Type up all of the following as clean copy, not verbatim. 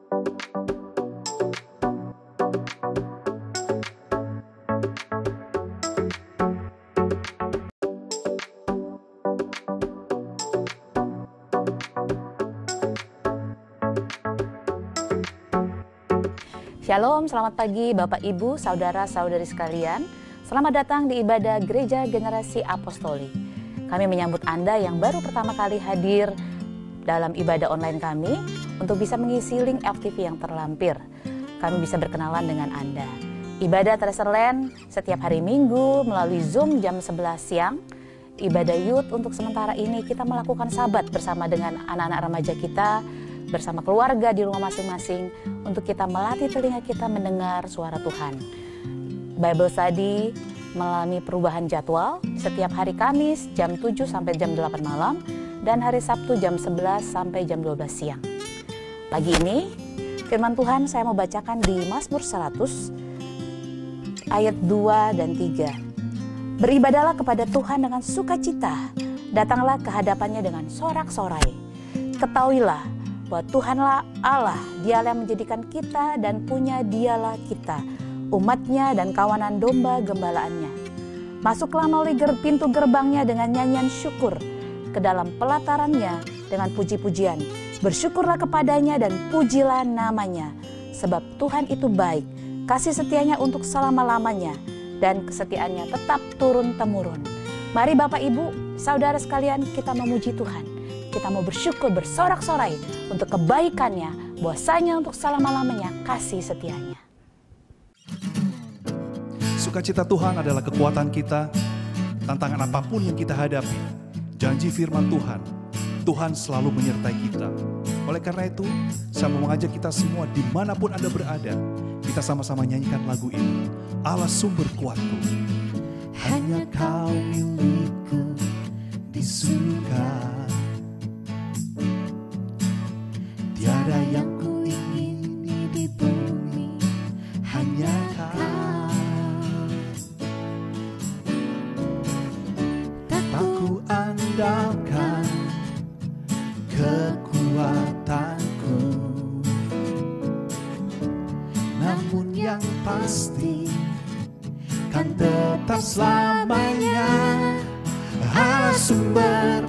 Shalom, selamat pagi Bapak Ibu, Saudara-saudari sekalian. Selamat datang di ibadah Gereja Generasi Apostolik. Kami menyambut Anda yang baru pertama kali hadir dalam ibadah online kami untuk bisa mengisi link FTV yang terlampir. Kami bisa berkenalan dengan Anda. Ibadah Treasureland setiap hari Minggu melalui Zoom jam 11 siang. Ibadah Youth untuk sementara ini kita melakukan sabat bersama dengan anak-anak remaja kita, bersama keluarga di rumah masing-masing untuk kita melatih telinga kita mendengar suara Tuhan. Bible Study mengalami perubahan jadwal setiap hari Kamis jam 7 sampai jam 8 malam dan hari Sabtu jam 11 sampai jam 12 siang. Pagi ini firman Tuhan saya mau bacakan di Mazmur 100 ayat 2 dan 3. Beribadalah kepada Tuhan dengan sukacita, datanglah ke hadapannya dengan sorak-sorai. Ketahuilah bahwa Tuhanlah Allah, Dialah yang menjadikan kita dan punya Dialah kita, umatnya dan kawanan domba gembalaannya. Masuklah melalui pintu gerbangnya dengan nyanyian syukur, ke dalam pelatarannya dengan puji-pujian. Bersyukurlah kepadanya dan pujilah namanya, sebab Tuhan itu baik, kasih setianya untuk selama-lamanya, dan kesetiaannya tetap turun-temurun. Mari Bapak Ibu, Saudara sekalian, kita memuji Tuhan. Kita mau bersyukur bersorak-sorai untuk kebaikannya, bahwasanya untuk selama-lamanya kasih setianya. Sukacita Tuhan adalah kekuatan kita, tantangan apapun yang kita hadapi. Janji firman Tuhan, Tuhan selalu menyertai kita. Oleh karena itu, saya mau mengajak kita semua dimanapun Anda berada, kita sama-sama nyanyikan lagu ini. Allah sumber kuatku. Hanya Kau milikku di surga. Tiada yang ku ingini di bumi, hanya Kau. Tak ku andalkan kekuatanku, namun yang pasti kan tetap selamanya Allah sumber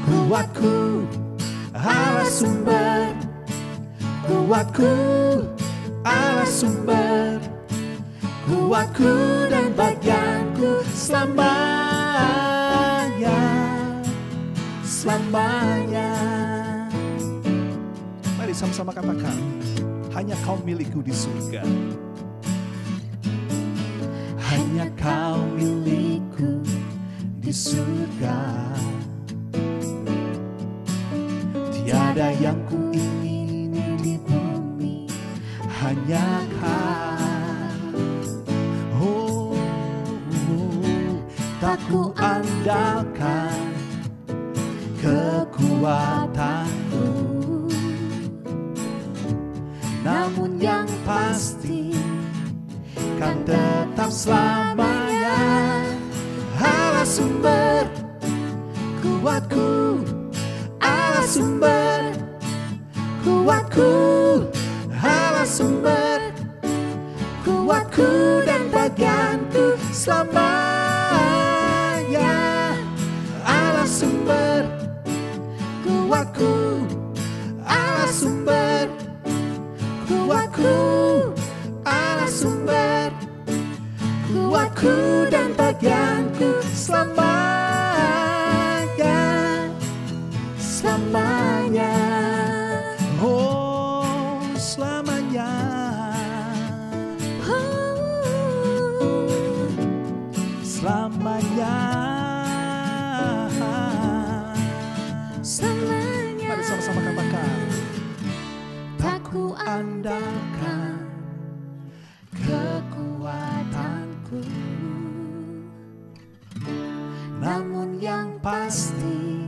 kuatku. Allah sumber kuatku, Allah sumber kuatku dan bagianku selamanya, selamanya. Mari sama-sama katakan, hanya Kau milikku di surga. Hanya Kau milikku di surga. Tiada yang ku ingini di bumi, hanya Kau. Tak ku andalkan kekuatanku, namun yang pasti kan tetap selamanya Allah sumber kuatku. Allah sumber kuatku, Allah sumber kuatku dan bagianku selamanya. Allah sumber kuatku, Allah sumber kuatku, Allah sumber kuatku dan bagianku selamanya. Selamanya, oh selamanya, selamanya, selamanya. Mari sama-sama katakan, tak ku andalkan kekuatanku, namun yang pasti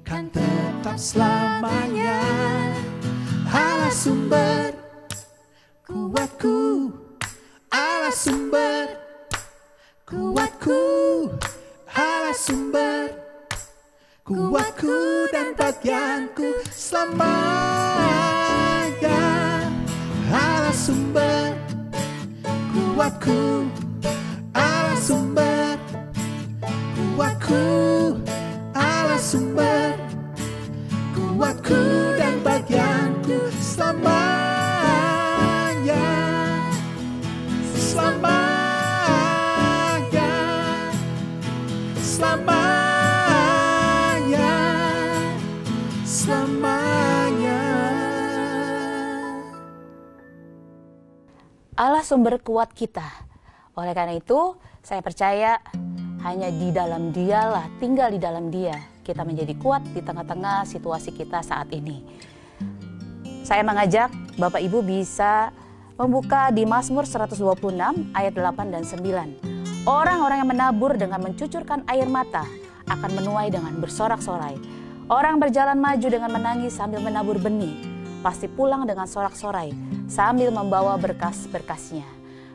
kan tetap selamanya Allah sumber kuatku, Allah sumber kuatku, Allah sumber kuatku dan bagianku selamanya. sumber kuatku, Allah sumber kuatku, Allah sumber kuatku dan bagianku selamanya, selamanya, selamanya, selamanya. Allah sumber kuat kita. Oleh karena itu, saya percaya hanya di dalam Dialah, tinggal di dalam Dia, kita menjadi kuat di tengah-tengah situasi kita saat ini. Saya mengajak Bapak Ibu bisa membuka di Mazmur 126 ayat 8 dan 9. Orang-orang yang menabur dengan mencucurkan air mata akan menuai dengan bersorak-sorai. Orang berjalan maju dengan menangis sambil menabur benih, pasti pulang dengan sorak-sorai sambil membawa berkas-berkasnya.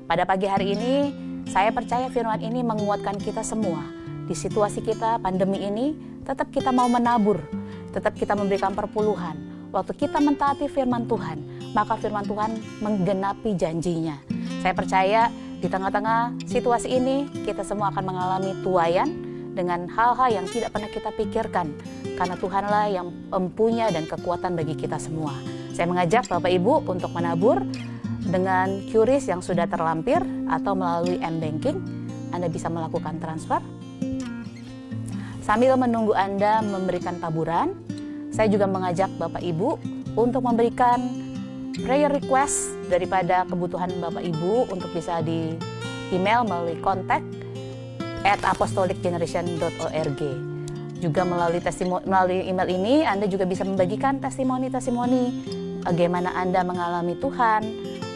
Pada pagi hari ini, saya percaya firman ini menguatkan kita semua. Di situasi kita pandemi ini, tetap kita mau menabur, tetap kita memberikan perpuluhan. Waktu kita mentaati firman Tuhan, maka firman Tuhan menggenapi janjinya. Saya percaya di tengah-tengah situasi ini, kita semua akan mengalami tuaian dengan hal-hal yang tidak pernah kita pikirkan. Karena Tuhanlah yang mempunyai dan kekuatan bagi kita semua. Saya mengajak Bapak Ibu untuk menabur dengan QRIS yang sudah terlampir atau melalui M-Banking. Anda bisa melakukan transfer. Sambil menunggu Anda memberikan taburan, saya juga mengajak Bapak Ibu untuk memberikan prayer request daripada kebutuhan Bapak Ibu untuk bisa di email melalui contact@apostolicgeneration.org. Juga melalui email ini Anda juga bisa membagikan testimoni-testimoni bagaimana Anda mengalami Tuhan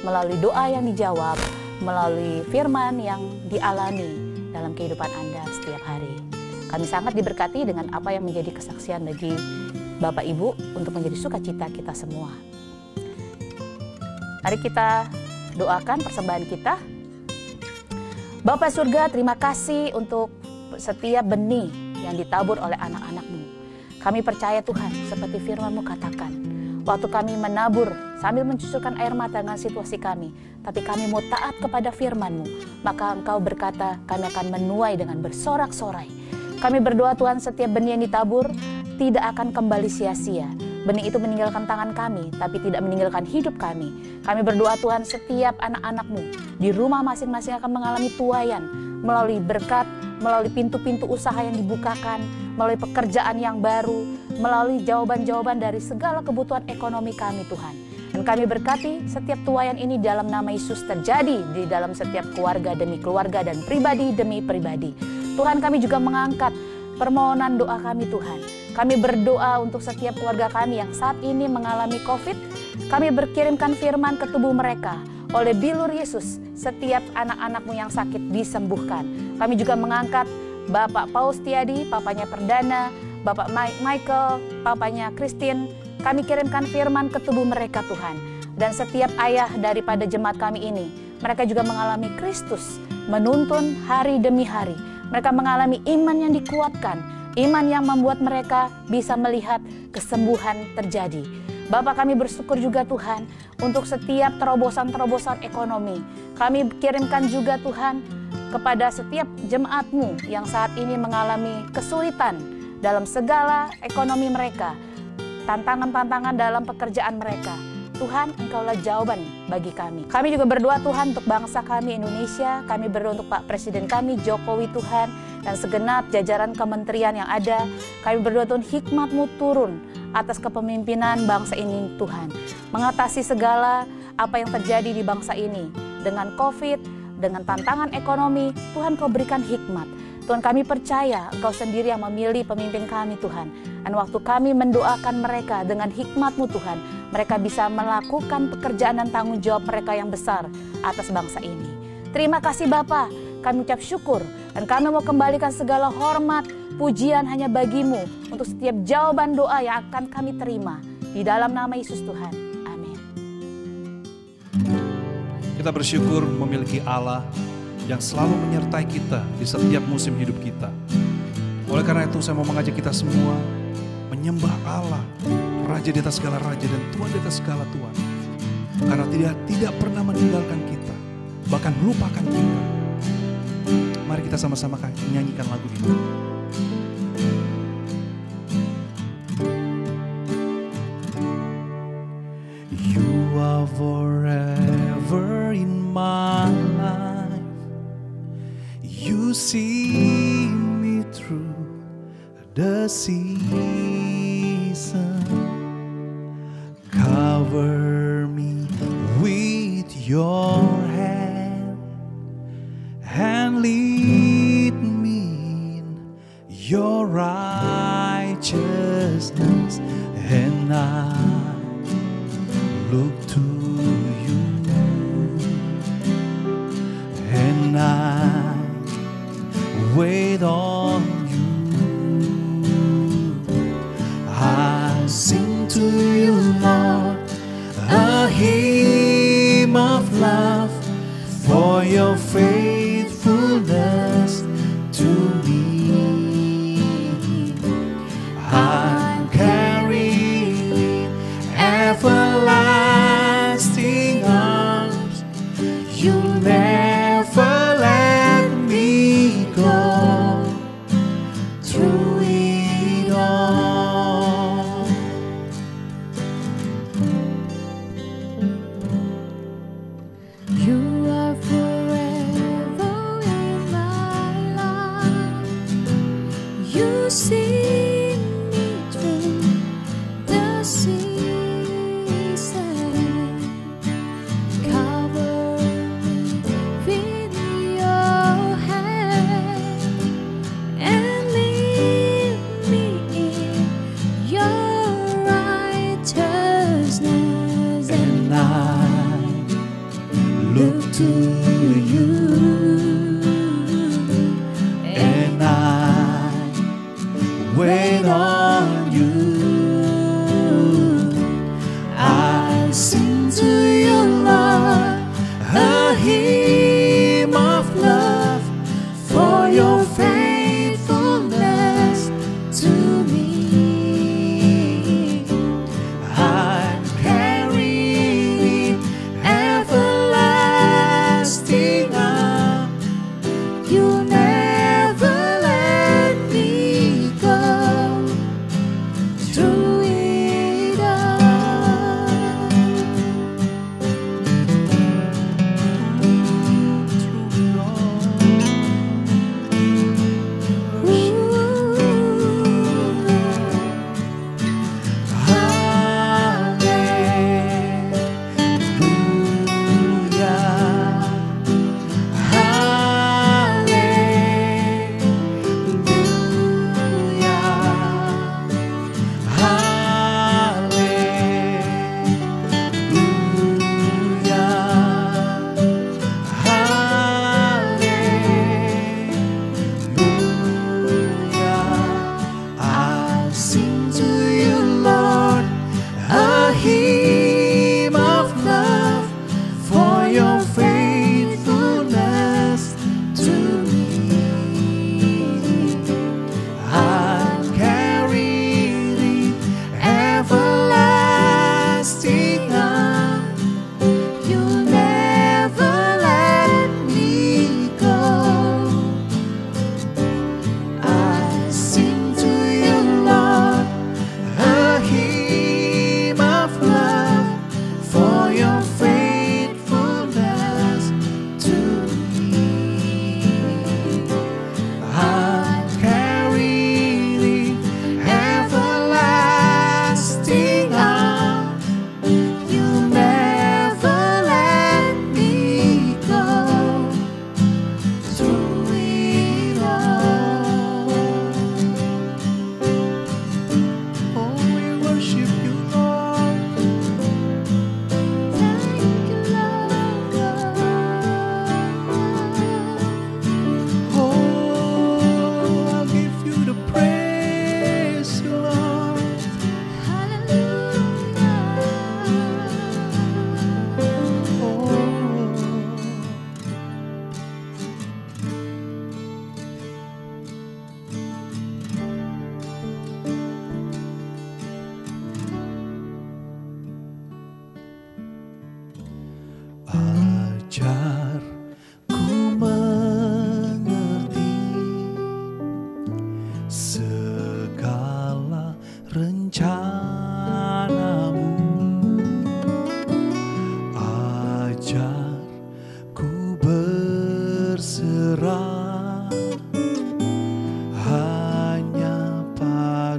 melalui doa yang dijawab, melalui firman yang dialami dalam kehidupan Anda setiap hari. Kami sangat diberkati dengan apa yang menjadi kesaksian bagi Bapak Ibu untuk menjadi sukacita kita semua. Mari kita doakan persembahan kita. Bapa surga, terima kasih untuk setiap benih yang ditabur oleh anak-anak-Mu. Kami percaya Tuhan, seperti firman-Mu katakan, waktu kami menabur sambil mencucurkan air mata dengan situasi kami, tapi kami mau taat kepada firman-Mu, maka Engkau berkata kami akan menuai dengan bersorak-sorai. Kami berdoa Tuhan, setiap benih yang ditabur tidak akan kembali sia-sia. Benih itu meninggalkan tangan kami, tapi tidak meninggalkan hidup kami. Kami berdoa Tuhan, setiap anak-anak-Mu di rumah masing-masing akan mengalami tuaian melalui berkat, melalui pintu-pintu usaha yang dibukakan, melalui pekerjaan yang baru, melalui jawaban-jawaban dari segala kebutuhan ekonomi kami Tuhan. Dan kami berkati setiap tuaian ini dalam nama Yesus terjadi di dalam setiap keluarga demi keluarga dan pribadi demi pribadi. Tuhan, kami juga mengangkat permohonan doa kami Tuhan. Kami berdoa untuk setiap keluarga kami yang saat ini mengalami COVID. Kami berkirimkan firman ke tubuh mereka. Oleh bilur Yesus, setiap anak-anak-Mu yang sakit disembuhkan. Kami juga mengangkat Bapak Paus Tiadi, papanya Perdana, Bapak Michael, papanya Christine. Kami kirimkan firman ke tubuh mereka Tuhan. Dan setiap ayah daripada jemaat kami ini, mereka juga mengalami Kristus menuntun hari demi hari. Mereka mengalami iman yang dikuatkan, iman yang membuat mereka bisa melihat kesembuhan terjadi. Bapak, kami bersyukur juga Tuhan untuk setiap terobosan-terobosan ekonomi. Kami kirimkan juga Tuhan kepada setiap jemaat-Mu yang saat ini mengalami kesulitan dalam segala ekonomi mereka, tantangan-tantangan dalam pekerjaan mereka. Tuhan, Engkaulah jawaban bagi kami. Kami juga berdoa Tuhan untuk bangsa kami Indonesia. Kami berdoa untuk Pak Presiden kami Jokowi Tuhan dan segenap jajaran kementerian yang ada. Kami berdoa Tuhan, hikmat-Mu turun atas kepemimpinan bangsa ini Tuhan. Mengatasi segala apa yang terjadi di bangsa ini. Dengan COVID, dengan tantangan ekonomi, Tuhan Kau berikan hikmat. Tuhan, kami percaya Engkau sendiri yang memilih pemimpin kami Tuhan. Dan waktu kami mendoakan mereka dengan hikmat-Mu Tuhan, mereka bisa melakukan pekerjaan dan tanggung jawab mereka yang besar atas bangsa ini. Terima kasih Bapa, kami ucap syukur dan kami mau kembalikan segala hormat, pujian hanya bagi-Mu untuk setiap jawaban doa yang akan kami terima. Di dalam nama Yesus Tuhan, amin. Kita bersyukur memiliki Allah yang selalu menyertai kita di setiap musim hidup kita. Oleh karena itu saya mau mengajak kita semua menyembah Allah, Raja di atas segala raja dan Tuhan di atas segala Tuhan. Karena tidak pernah meninggalkan kita, bahkan melupakan kita. Mari kita sama-sama nyanyikan lagu ini. You are forever in my life. You see me through the season. Cover me with your hand and lead me in your righteousness, and I look to you, and I wait on you. I sing to you, Lord, a hymn of love for your faithfulness to me. I'm carrying everlasting arms. You never let me go through it all. You are forever in my life. You see me through the season. Cover me with your hand and lead me in your righteousness, And I look to you, and I wait on you. I sing to you, Lord, a hymn of love for your faithfulness to me. I'm carrying everlasting arms. You never let me go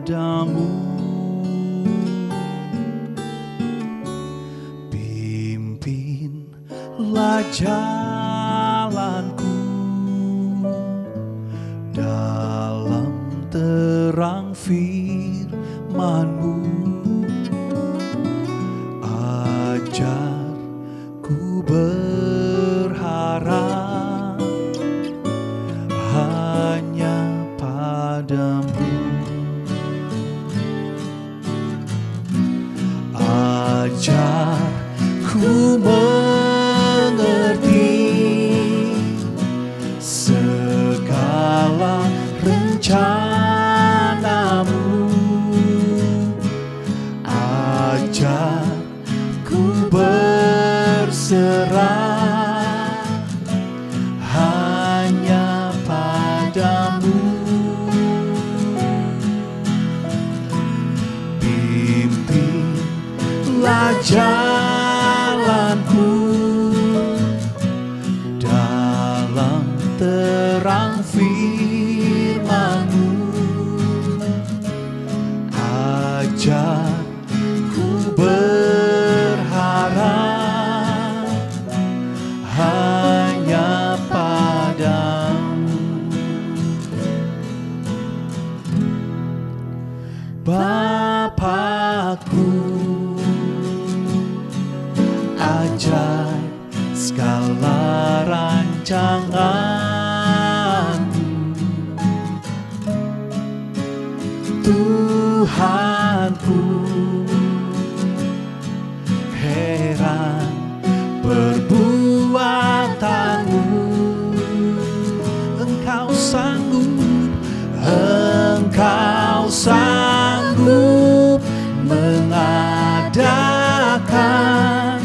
padamu. Pimpinlah jalanku dalam terang firman-Mu. Ajar ku berharap hanya padamu. Ajar ku mengerti segala rencana-Mu. Ajar ku berserah hanya padamu. Pimpinlah jalanku dalam terang firman-Mu. Ajar ku berharap hanya padamu. Bapakku, ajar segala rancangan-Mu. Tuhanku, heran perbuatan-Mu. Engkau sanggup mengadakan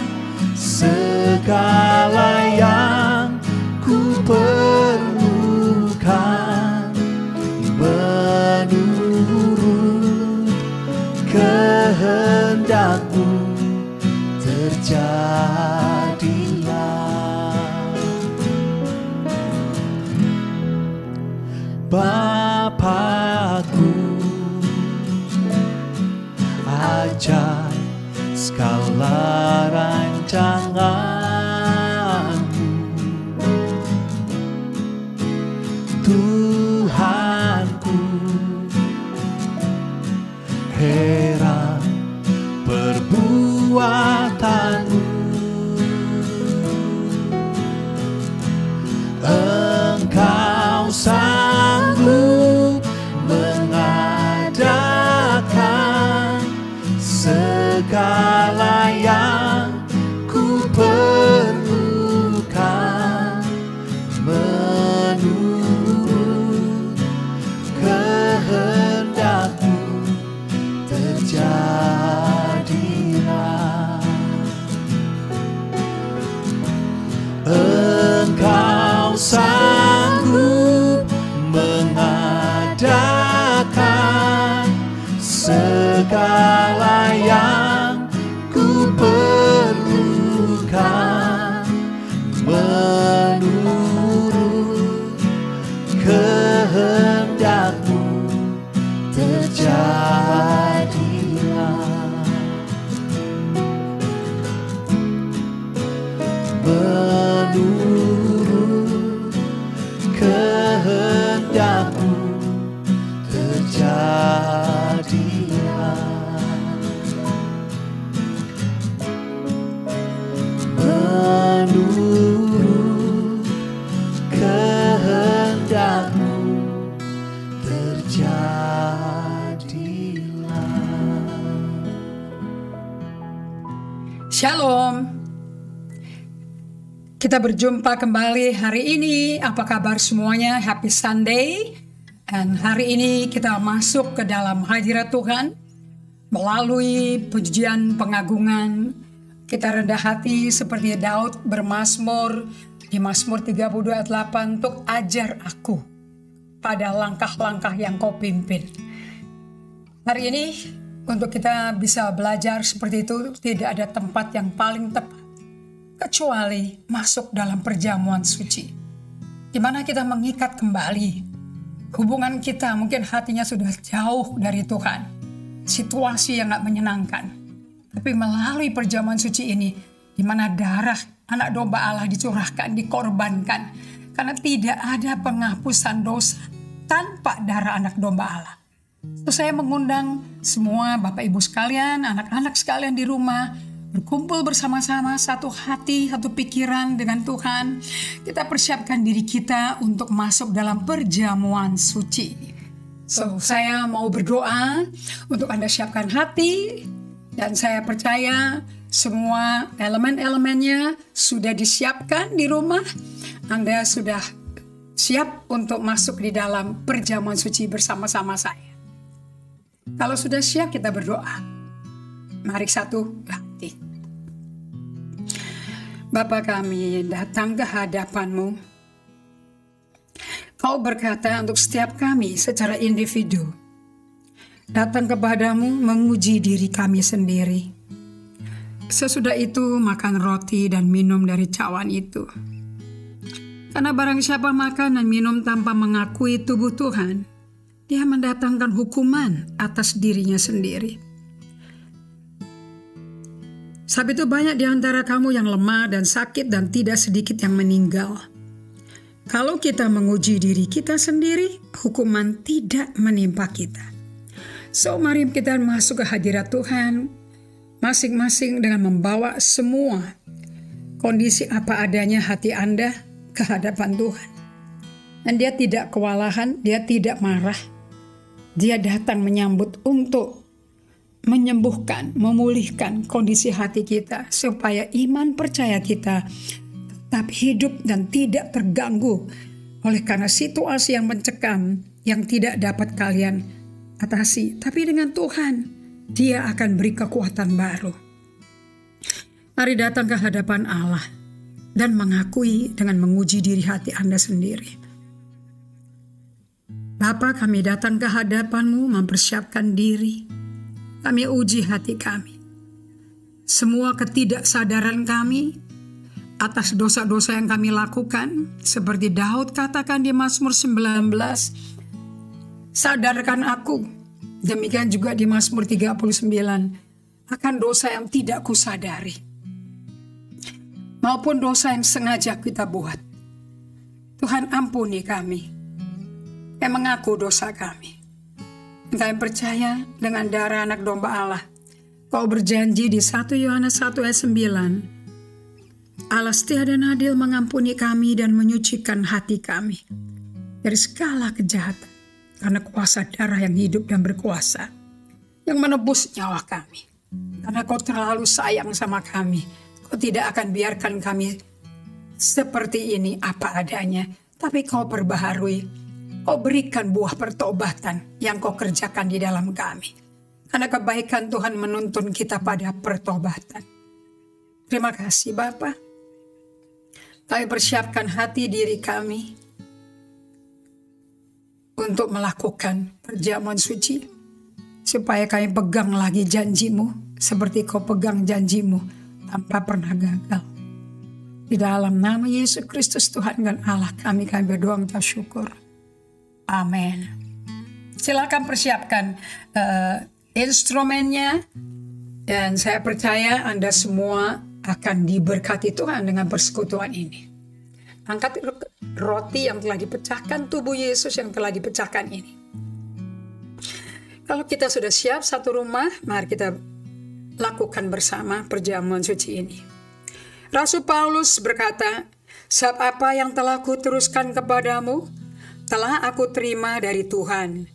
segala yang ku perlukan menurut kehendak-Mu. Terjadilah. Bapakku, ajar segala rancangan-Mu. Tuhanku, heran perbuatan-Mu. Engkau sanggup mengadakan segala yang ku perlukan menurut kehendak-Mu. Terjadilah. Engkau sanggup mengadakan segala yang ku perlukan menurut kehendak-Mu. Terjadilah. Menurut kehendak-Mu. Terjadilah. Menurut kehendak-Mu. Terjadilah. Shalom. Kita berjumpa kembali hari ini. Apa kabar semuanya? Happy Sunday. Dan hari ini kita masuk ke dalam hadirat Tuhan melalui pujian pengagungan. Kita rendah hati seperti Daud bermazmur di Mazmur 32 ayat 8, untuk ajar aku pada langkah-langkah yang Kau pimpin. Hari ini untuk kita bisa belajar seperti itu, tidak ada tempat yang paling tepat kecuali masuk dalam perjamuan suci, di mana kita mengikat kembali hubungan kita mungkin hatinya sudah jauh dari Tuhan, situasi yang gak menyenangkan. Tapi melalui perjamuan suci ini, di mana darah anak domba Allah dicurahkan, dikorbankan, karena tidak ada penghapusan dosa tanpa darah anak domba Allah. Terus saya mengundang semua Bapak Ibu sekalian, anak-anak sekalian di rumah, berkumpul bersama-sama, satu hati, satu pikiran dengan Tuhan. Kita persiapkan diri kita untuk masuk dalam perjamuan suci. So, saya mau berdoa untuk Anda siapkan hati, dan saya percaya semua elemen-elemennya sudah disiapkan di rumah. Anda sudah siap untuk masuk di dalam perjamuan suci bersama-sama saya. Kalau sudah siap, kita berdoa. Mari satu hati. Bapa kami datang ke hadapan-Mu. Kau berkata untuk setiap kami secara individu, datang kepadamu menguji diri kami sendiri. Sesudah itu makan roti dan minum dari cawan itu. Karena barang siapa makan dan minum tanpa mengakui tubuh Tuhan, dia mendatangkan hukuman atas dirinya sendiri. Sebab itu banyak di antara kamu yang lemah dan sakit dan tidak sedikit yang meninggal. Kalau kita menguji diri kita sendiri, hukuman tidak menimpa kita. So, mari kita masuk ke hadirat Tuhan, masing-masing dengan membawa semua kondisi apa adanya hati Anda ke hadapan Tuhan. Dan dia tidak kewalahan, dia tidak marah. Dia datang menyambut untuk menyembuhkan, memulihkan kondisi hati kita, supaya iman percaya kita tetap hidup dan tidak terganggu oleh karena situasi yang mencekam yang tidak dapat kalian atasi. Tapi dengan Tuhan, dia akan beri kekuatan baru. Mari datang ke hadapan Allah dan mengakui dengan menguji diri hati Anda sendiri. Bapa, kami datang ke hadapan-Mu mempersiapkan diri. Kami uji hati kami. Semua ketidaksadaran kami atas dosa-dosa yang kami lakukan, seperti Daud katakan di Mazmur 19, sadarkan aku. Demikian juga di Mazmur 39, akan dosa yang tidak kusadari, maupun dosa yang sengaja kita buat. Tuhan, ampuni kami yang mengaku dosa kami. Kami percaya dengan darah anak domba Allah. Kau berjanji di 1 Yohanes 1 ayat 9, Allah setia dan adil mengampuni kami dan menyucikan hati kami dari segala kejahatan, karena kuasa darah yang hidup dan berkuasa, yang menebus nyawa kami. Karena Kau terlalu sayang sama kami, Kau tidak akan biarkan kami seperti ini apa adanya, tapi Kau perbaharui. Kau berikan buah pertobatan yang Kau kerjakan di dalam kami. Karena kebaikan Tuhan menuntun kita pada pertobatan. Terima kasih Bapa. Kami persiapkan hati diri kami untuk melakukan perjamuan suci, supaya kami pegang lagi janji-Mu seperti Kau pegang janji-Mu tanpa pernah gagal. Di dalam nama Yesus Kristus Tuhan dan Allah kami berdoa minta syukur. Amin. Silakan persiapkan instrumennya, dan saya percaya Anda semua akan diberkati Tuhan dengan persekutuan ini. Angkat roti yang telah dipecahkan, tubuh Yesus yang telah dipecahkan ini. Kalau kita sudah siap satu rumah, mari kita lakukan bersama perjamuan suci ini. Rasul Paulus berkata, sebab apa yang telah kuteruskan kepadamu, telah aku terima dari Tuhan,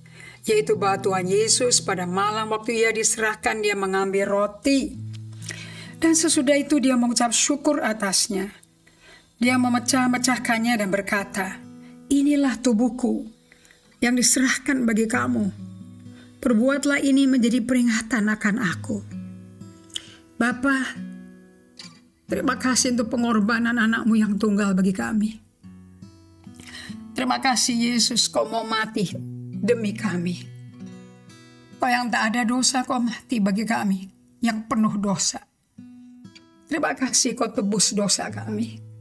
yaitu bahwa Tuhan Yesus pada malam waktu Ia diserahkan, Dia mengambil roti, dan sesudah itu Dia mengucap syukur atasnya. Dia memecah-mecahkannya dan berkata, inilah tubuhku yang diserahkan bagi kamu. Perbuatlah ini menjadi peringatan akan aku. Bapa, terima kasih untuk pengorbanan anak-Mu yang tunggal bagi kami. Terima kasih Yesus, Kau mau mati demi kami. Kau yang tak ada dosa, Kau mati bagi kami yang penuh dosa. Terima kasih Kau tebus dosa kami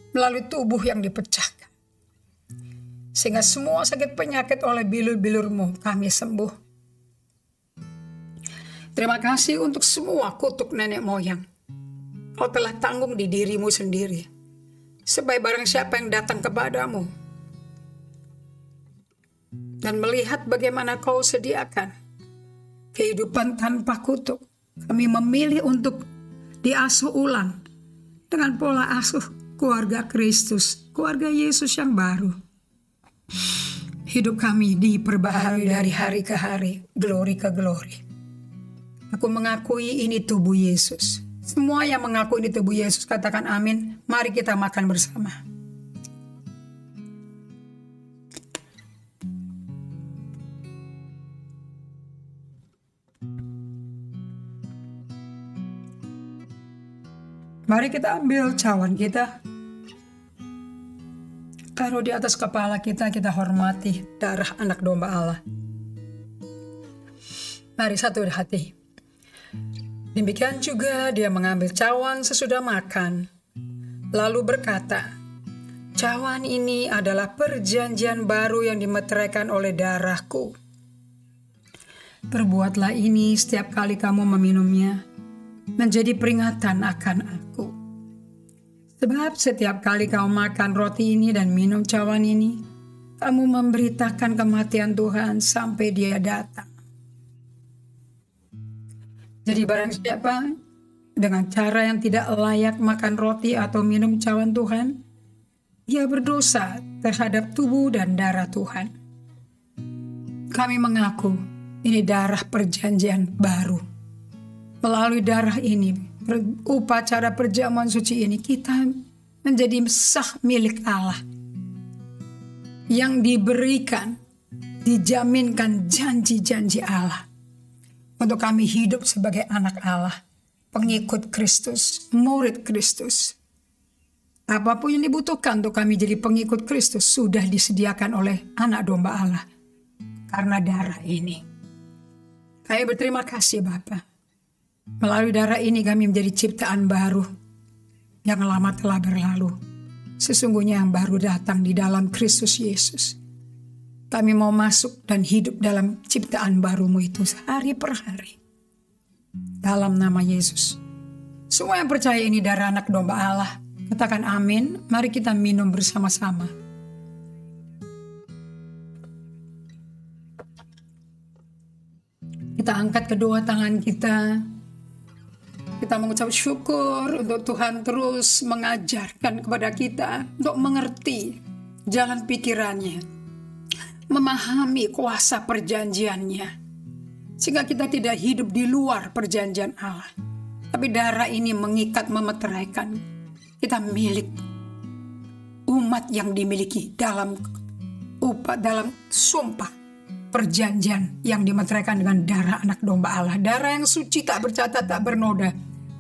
melalui tubuh yang dipecahkan. Sehingga semua sakit penyakit oleh bilur-bilur-Mu kami sembuh. Terima kasih untuk semua kutuk nenek moyang. Kau telah tanggung di diri-Mu sendiri. Supaya barang siapa yang datang kepadamu dan melihat bagaimana Kau sediakan kehidupan tanpa kutuk, kami memilih untuk diasuh ulang dengan pola asuh keluarga Kristus, keluarga Yesus yang baru. Hidup kami diperbaharui dari hari ke hari, glory ke glory. Aku mengakui ini tubuh Yesus. Semua yang mengaku ini tubuh Yesus, katakan amin. Mari kita makan bersama. Mari kita ambil cawan kita. Taruh di atas kepala kita, kita hormati darah anak domba Allah. Mari satu hati. Demikian juga dia mengambil cawan sesudah makan, lalu berkata, cawan ini adalah perjanjian baru yang dimeteraikan oleh darahku. Perbuatlah ini setiap kali kamu meminumnya, menjadi peringatan akan aku. Sebab setiap kali kamu makan roti ini dan minum cawan ini, kamu memberitakan kematian Tuhan sampai Dia datang. Jadi barang siapa dengan cara yang tidak layak makan roti atau minum cawan Tuhan, ia berdosa terhadap tubuh dan darah Tuhan. Kami mengaku ini darah perjanjian baru. Melalui darah ini, upacara perjamuan suci ini, kita menjadi sah milik Allah. Yang diberikan, dijaminkan janji-janji Allah. Untuk kami hidup sebagai anak Allah, pengikut Kristus, murid Kristus. Apapun yang dibutuhkan untuk kami jadi pengikut Kristus sudah disediakan oleh anak domba Allah. Karena darah ini. Kami berterima kasih Bapa. Melalui darah ini kami menjadi ciptaan baru. Yang lama telah berlalu. Sesungguhnya yang baru datang di dalam Kristus Yesus. Kami mau masuk dan hidup dalam ciptaan baru-Mu itu hari per hari. Dalam nama Yesus. Semua yang percaya ini darah anak domba Allah, katakan amin. Mari kita minum bersama-sama. Kita angkat kedua tangan kita. Kita mengucap syukur untuk Tuhan terus mengajarkan kepada kita untuk mengerti jalan pikirannya. Memahami kuasa perjanjiannya. Sehingga kita tidak hidup di luar perjanjian Allah. Tapi darah ini mengikat, memeteraikan. Kita milik umat yang dimiliki dalam sumpah perjanjian yang dimeteraikan dengan darah anak domba Allah. Darah yang suci, tak bercacat, tak bernoda.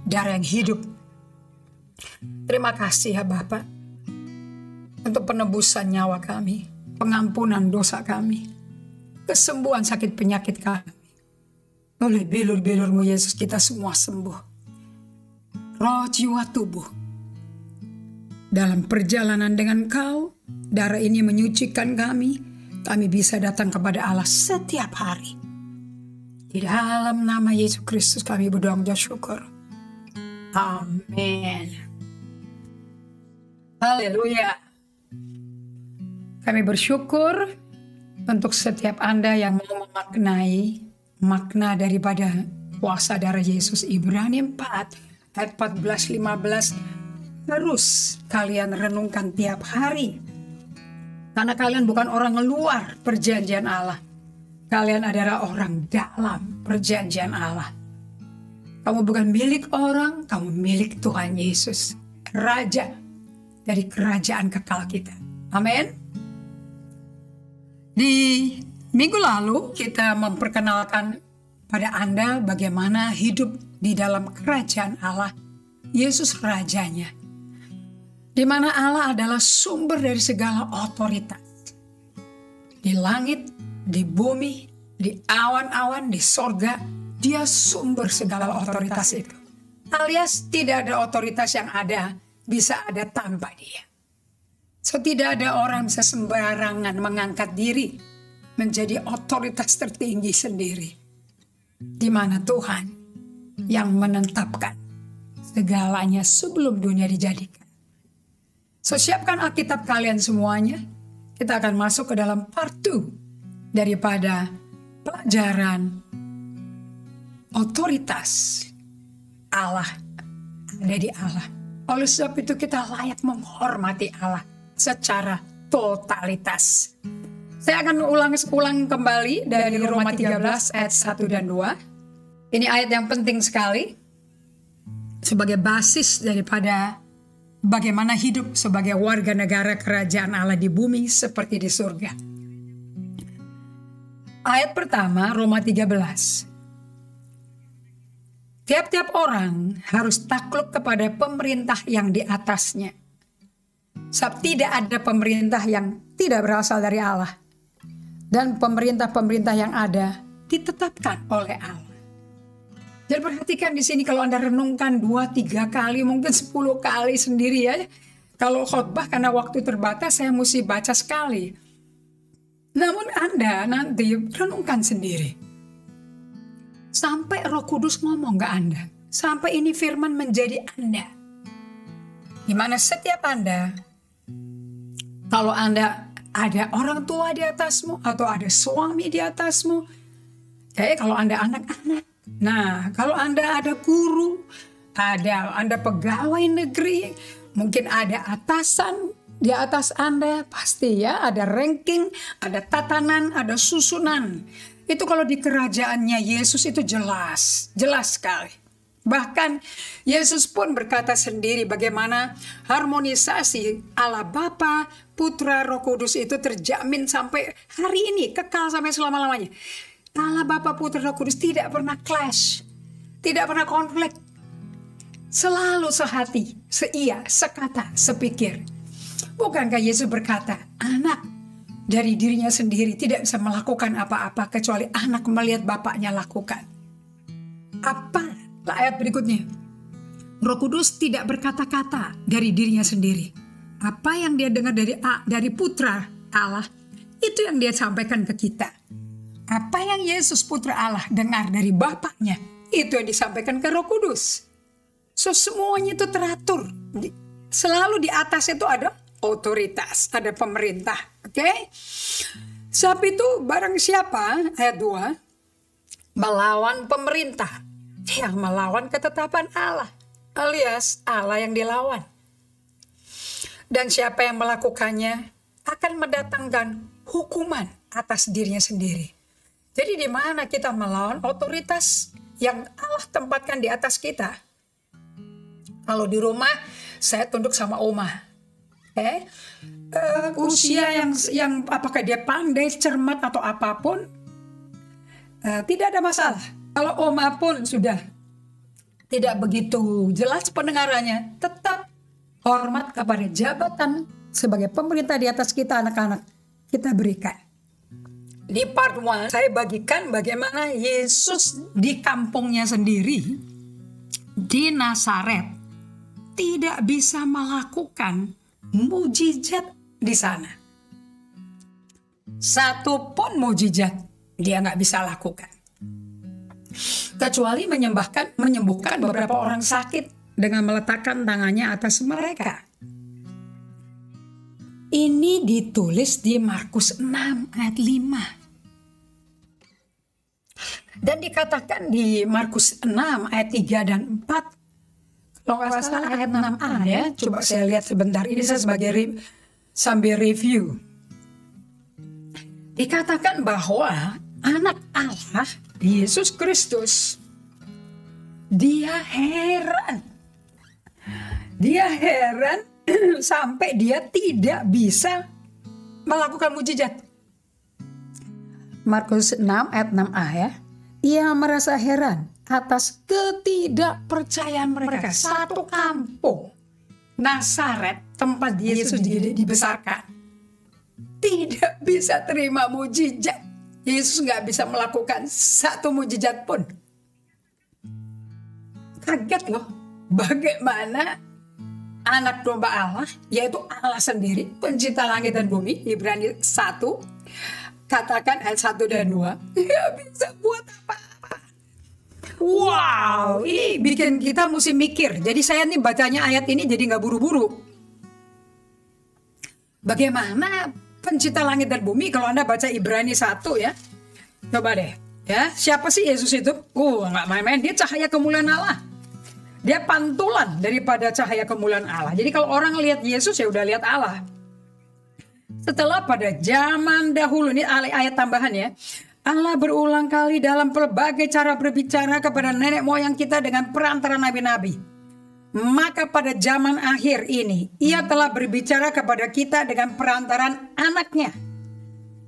Darah yang hidup. Terima kasih ya Bapak. Untuk penebusan nyawa kami. Pengampunan dosa kami, kesembuhan sakit penyakit kami. Oleh bilur-bilur-Mu Yesus kita semua sembuh. Roh, jiwa, tubuh. Dalam perjalanan dengan Kau, darah ini menyucikan kami. Kami bisa datang kepada Allah setiap hari. Di dalam nama Yesus Kristus kami berdoa dan syukur. Amin. Haleluya. Kami bersyukur untuk setiap Anda yang mau memaknai makna daripada kuasa darah Yesus. Ibrani 4 ayat 14-15 terus kalian renungkan tiap hari. Karena kalian bukan orang luar perjanjian Allah. Kalian adalah orang dalam perjanjian Allah. Kamu bukan milik orang, kamu milik Tuhan Yesus. Raja dari kerajaan kekal kita. Amin. Di minggu lalu kita memperkenalkan pada Anda bagaimana hidup di dalam kerajaan Allah, Yesus rajanya. Di mana Allah adalah sumber dari segala otoritas. Di langit, di bumi, di awan-awan, di sorga, Dia sumber segala otoritas itu. Alias tidak ada otoritas yang ada bisa ada tanpa Dia. So tidak ada orang bisa sembarangan mengangkat diri menjadi otoritas tertinggi sendiri. Di mana Tuhan yang menetapkan segalanya sebelum dunia dijadikan. So siapkan Alkitab kalian semuanya. Kita akan masuk ke dalam part 2 daripada pelajaran otoritas Allah ada di Allah. Oleh sebab itu kita layak menghormati Allah secara totalitas. Saya akan ulang kembali dari Roma 13 ayat 1 dan 2. Ini ayat yang penting sekali sebagai basis daripada bagaimana hidup sebagai warga negara kerajaan Allah di bumi seperti di surga. Ayat pertama Roma 13. Tiap-tiap orang harus takluk kepada pemerintah yang di atasnya. Sebab tidak ada pemerintah yang tidak berasal dari Allah. Dan pemerintah-pemerintah yang ada ditetapkan oleh Allah. Jadi perhatikan di sini kalau Anda renungkan 2-3 kali, mungkin 10 kali sendiri ya. Kalau khotbah karena waktu terbatas saya mesti baca sekali. Namun Anda nanti renungkan sendiri. Sampai Roh Kudus ngomong ke Anda. Sampai ini firman menjadi Anda. Di mana setiap Anda, kalau Anda ada orang tua di atasmu atau ada suami di atasmu, kayak kalau Anda anak-anak. Nah, kalau Anda ada guru, Anda pegawai negeri, mungkin ada atasan di atas Anda, pasti ya ada ranking, ada tatanan, ada susunan. Itu kalau di kerajaannya Yesus itu jelas sekali. Bahkan Yesus pun berkata sendiri bagaimana harmonisasi Allah Bapa, Putra, Roh Kudus itu terjamin sampai hari ini, kekal sampai selama-lamanya. Allah Bapa, Putra, Roh Kudus tidak pernah clash, tidak pernah konflik. Selalu sehati, seia, sekata, sepikir. Bukankah Yesus berkata, anak dari dirinya sendiri tidak bisa melakukan apa-apa kecuali anak melihat bapaknya lakukan. Apa? Ayat berikutnya. Roh Kudus tidak berkata-kata dari dirinya sendiri. Apa yang dia dengar dari Putra Allah, itu yang dia sampaikan ke kita. Apa yang Yesus Putra Allah dengar dari Bapaknya, itu yang disampaikan ke Roh Kudus. So semuanya itu teratur. Selalu di atas itu ada otoritas, ada pemerintah. Oke? Sebab itu barang siapa, ayat 2, melawan pemerintah, yang melawan ketetapan Allah, alias Allah yang dilawan. Dan siapa yang melakukannya akan mendatangkan hukuman atas dirinya sendiri. Jadi di mana kita melawan otoritas yang Allah tempatkan di atas kita. Kalau di rumah saya tunduk sama Oma. Usia yang apakah dia pandai, cermat atau apapun, tidak ada masalah. Kalau Oma pun sudah tidak begitu jelas pendengarannya, tetap hormat kepada jabatan sebagai pemerintah di atas kita, anak-anak kita berikan. Di part 1 saya bagikan bagaimana Yesus di kampungnya sendiri di Nazaret tidak bisa melakukan mujizat di sana. Satu pun mujizat dia nggak bisa lakukan. Kecuali menyembuhkan beberapa orang sakit dengan meletakkan tangannya atas mereka. Ini ditulis di Markus 6 ayat 5. Dan dikatakan di Markus 6 ayat 3 dan 4. Kalau nggak salah ayat 6a ya. Coba saya lihat sebentar. Ini saya sebagai sambil review. Dikatakan bahwa anak Allah, Yesus Kristus, dia heran sampai dia tidak bisa melakukan mujizat. Markus 6 ayat 6a ya. Ia merasa heran atas ketidakpercayaan mereka. Satu kampung Nazaret, tempat Yesus dibesarkan, tidak bisa terima mujizat. Yesus nggak bisa melakukan satu mujizat pun. Kaget loh, bagaimana anak domba Allah, yaitu Allah sendiri, pencipta langit dan bumi, Ibrani 1, katakan ayat 1 dan 2, nggak bisa buat apa-apa. Wow, ini bikin kita mesti mikir. Jadi saya nih bacanya ayat ini jadi nggak buru-buru. Bagaimana pencipta langit dan bumi kalau Anda baca Ibrani 1 ya. Coba deh, ya siapa sih Yesus itu? Nggak main-main, dia cahaya kemuliaan Allah. Dia pantulan daripada cahaya kemuliaan Allah. Jadi kalau orang lihat Yesus ya udah lihat Allah. Setelah pada zaman dahulu, ini ayat tambahan ya. Allah berulang kali dalam berbagai cara berbicara kepada nenek moyang kita dengan perantara nabi-nabi. Maka pada zaman akhir ini, ia telah berbicara kepada kita dengan perantaran anaknya.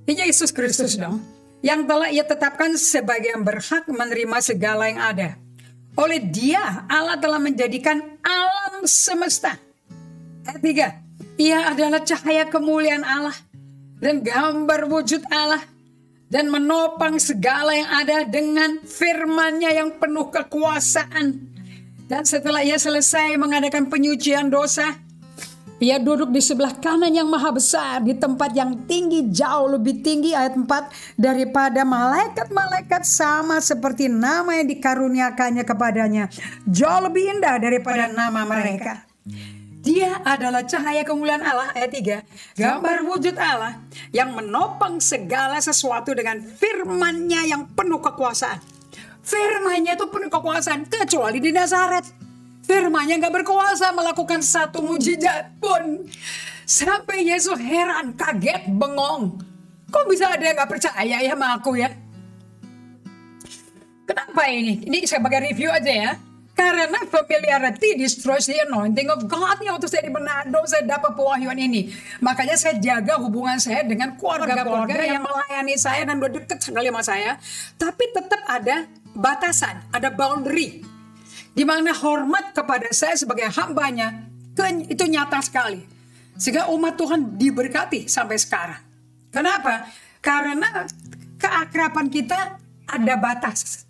Ini Yesus Kristus dong. Yang telah ia tetapkan sebagai yang berhak menerima segala yang ada. Oleh dia, Allah telah menjadikan alam semesta. Ayat 3. Ia adalah cahaya kemuliaan Allah dan gambar wujud Allah, dan menopang segala yang ada dengan firman-Nya yang penuh kekuasaan. Dan setelah ia selesai mengadakan penyucian dosa, ia duduk di sebelah kanan yang maha besar, di tempat yang tinggi, jauh lebih tinggi, ayat 4, daripada malaikat-malaikat, sama seperti nama yang dikaruniakannya kepadanya, jauh lebih indah daripada nama mereka. Dia adalah cahaya kemuliaan Allah, ayat 3, gambar wujud Allah yang menopang segala sesuatu dengan firman-Nya yang penuh kekuasaan. Firman-Nya itu penuh kekuasaan, kecuali di Nazaret. Firman-Nya gak berkuasa melakukan satu mujizat pun. Sampai Yesus heran, kaget, bengong. Kok bisa ada yang gak percaya ya sama aku ya? Kenapa ini? Ini sebagai review aja ya. Karena familiarity destroys the anointing of God. Ya, waktu saya di Manado, saya dapat pewahyuan ini. Makanya saya jaga hubungan saya dengan keluarga-keluarga yang melayani saya dan udah deket sekali sama saya. Tapi tetap ada batasan, ada boundary. Di mana hormat kepada saya sebagai hambanya itu nyata sekali. Sehingga umat Tuhan diberkati sampai sekarang. Kenapa? Karena keakraban kita ada batas.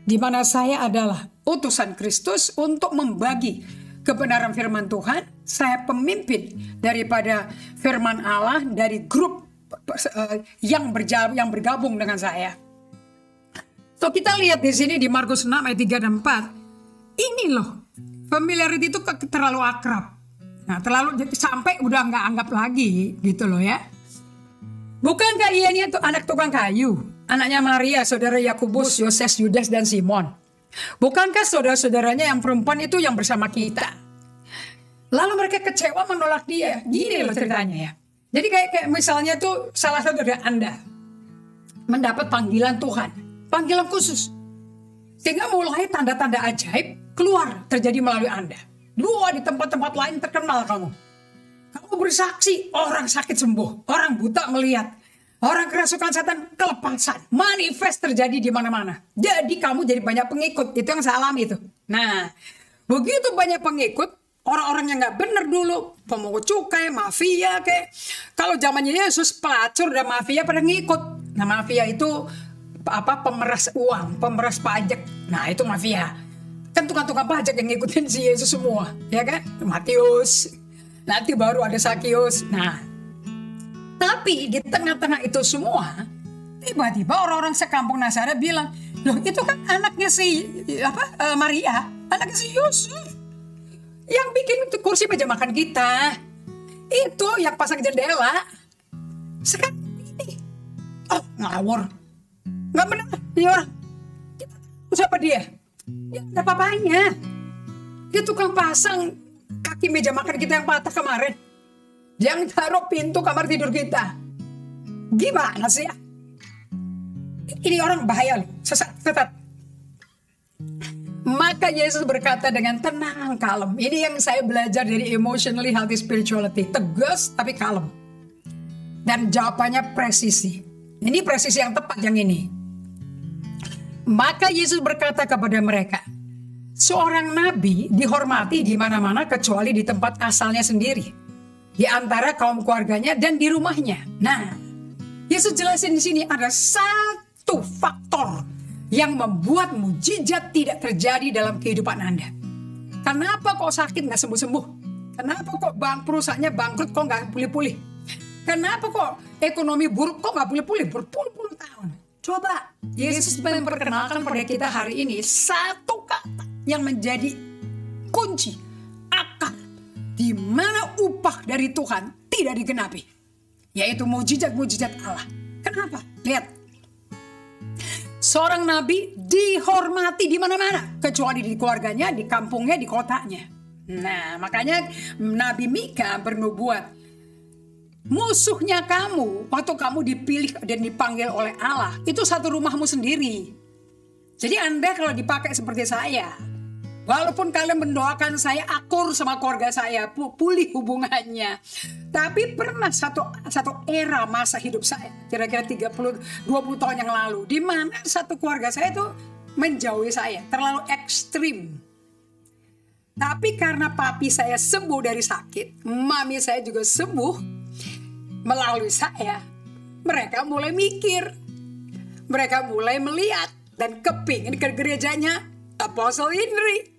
Di mana saya adalah utusan Kristus untuk membagi kebenaran firman Tuhan. Saya pemimpin daripada firman Allah dari grup yang bergabung dengan saya. So kita lihat di sini di Markus 6 ayat 3 dan 4. Ini loh, familiarity itu terlalu akrab. Nah, terlalu sampai udah nggak anggap lagi gitu loh ya. Bukankah ia ini tuh anak tukang kayu, anaknya Maria, saudara Yakobus, Yoses, Yudas dan Simon? Bukankah saudara-saudaranya yang perempuan itu yang bersama kita? Lalu mereka kecewa menolak dia. Gini loh ceritanya ya. Jadi kayak misalnya tuh salah satu dari Anda mendapat panggilan Tuhan. Panggilan khusus. Sehingga mulai tanda-tanda ajaib keluar terjadi melalui Anda. Dua di tempat-tempat lain terkenal kamu. Kamu bersaksi, orang sakit sembuh, orang buta melihat, orang kerasukan setan kelepasan, manifest terjadi di mana-mana. Jadi kamu jadi banyak pengikut, itu yang saya alami itu. Nah, begitu banyak pengikut, orang-orang yang nggak benar dulu, pemungut cukai, mafia kayak. Kalau zamannya Yesus, pelacur dan mafia pada ngikut. Nah, mafia itu pemeras uang, pemeras pajak. Nah, itu mafia. Kan tukang-tukang pajak yang ngikutin si Yesus semua, ya kan? Matius. Nanti baru ada Sakius. Nah, tapi di tengah-tengah itu semua, tiba-tiba orang-orang sekampung Nazaret bilang, loh itu kan anaknya si Maria, anaknya si Yusuf, yang bikin itu kursi meja makan kita, itu yang pasang jendela. Sekarang ini, ngawur, nggak benar ini orang. Kita tahu siapa dia? Ya nggak apa-apanya. Dia tukang pasang kaki meja makan kita yang patah kemarin, yang taruh pintu kamar tidur kita. Gimana sih ya? Ini orang bahaya loh, sesat. Maka Yesus berkata dengan tenang, kalem. Ini yang saya belajar dari emotionally healthy spirituality. Tegas tapi kalem. Dan jawabannya presisi. Ini presisi yang tepat yang ini. Maka Yesus berkata kepada mereka, seorang nabi dihormati di mana-mana kecuali di tempat asalnya sendiri, di antara kaum keluarganya dan di rumahnya. Nah, Yesus jelasin di sini ada satu faktor yang membuat mujizat tidak terjadi dalam kehidupan Anda. Kenapa kok sakit nggak sembuh-sembuh? Kenapa kok perusahaannya bangkrut kok nggak pulih-pulih? Kenapa kok ekonomi buruk kok nggak pulih-pulih berpuluh-puluh tahun? Coba Yesus memperkenalkan pada kita hari ini satu kata yang menjadi kunci akar di mana upah dari Tuhan tidak digenapi, yaitu mujizat-mujizat Allah. Kenapa? Lihat, seorang nabi dihormati di mana-mana, kecuali di keluarganya, di kampungnya, di kotanya. Nah, makanya Nabi Mika bernubuat, musuhnya kamu waktu kamu dipilih dan dipanggil oleh Allah itu satu rumahmu sendiri. Jadi Anda kalau dipakai seperti saya, walaupun kalian mendoakan saya akur sama keluarga saya, pulih hubungannya, tapi pernah satu era masa hidup saya, kira-kira 20 tahun yang lalu, di mana satu keluarga saya itu menjauhi saya, terlalu ekstrim. Tapi karena papi saya sembuh dari sakit, mami saya juga sembuh melalui saya, mereka mulai mikir, mereka mulai melihat dan kepingin ke gerejanya Apostle Indri.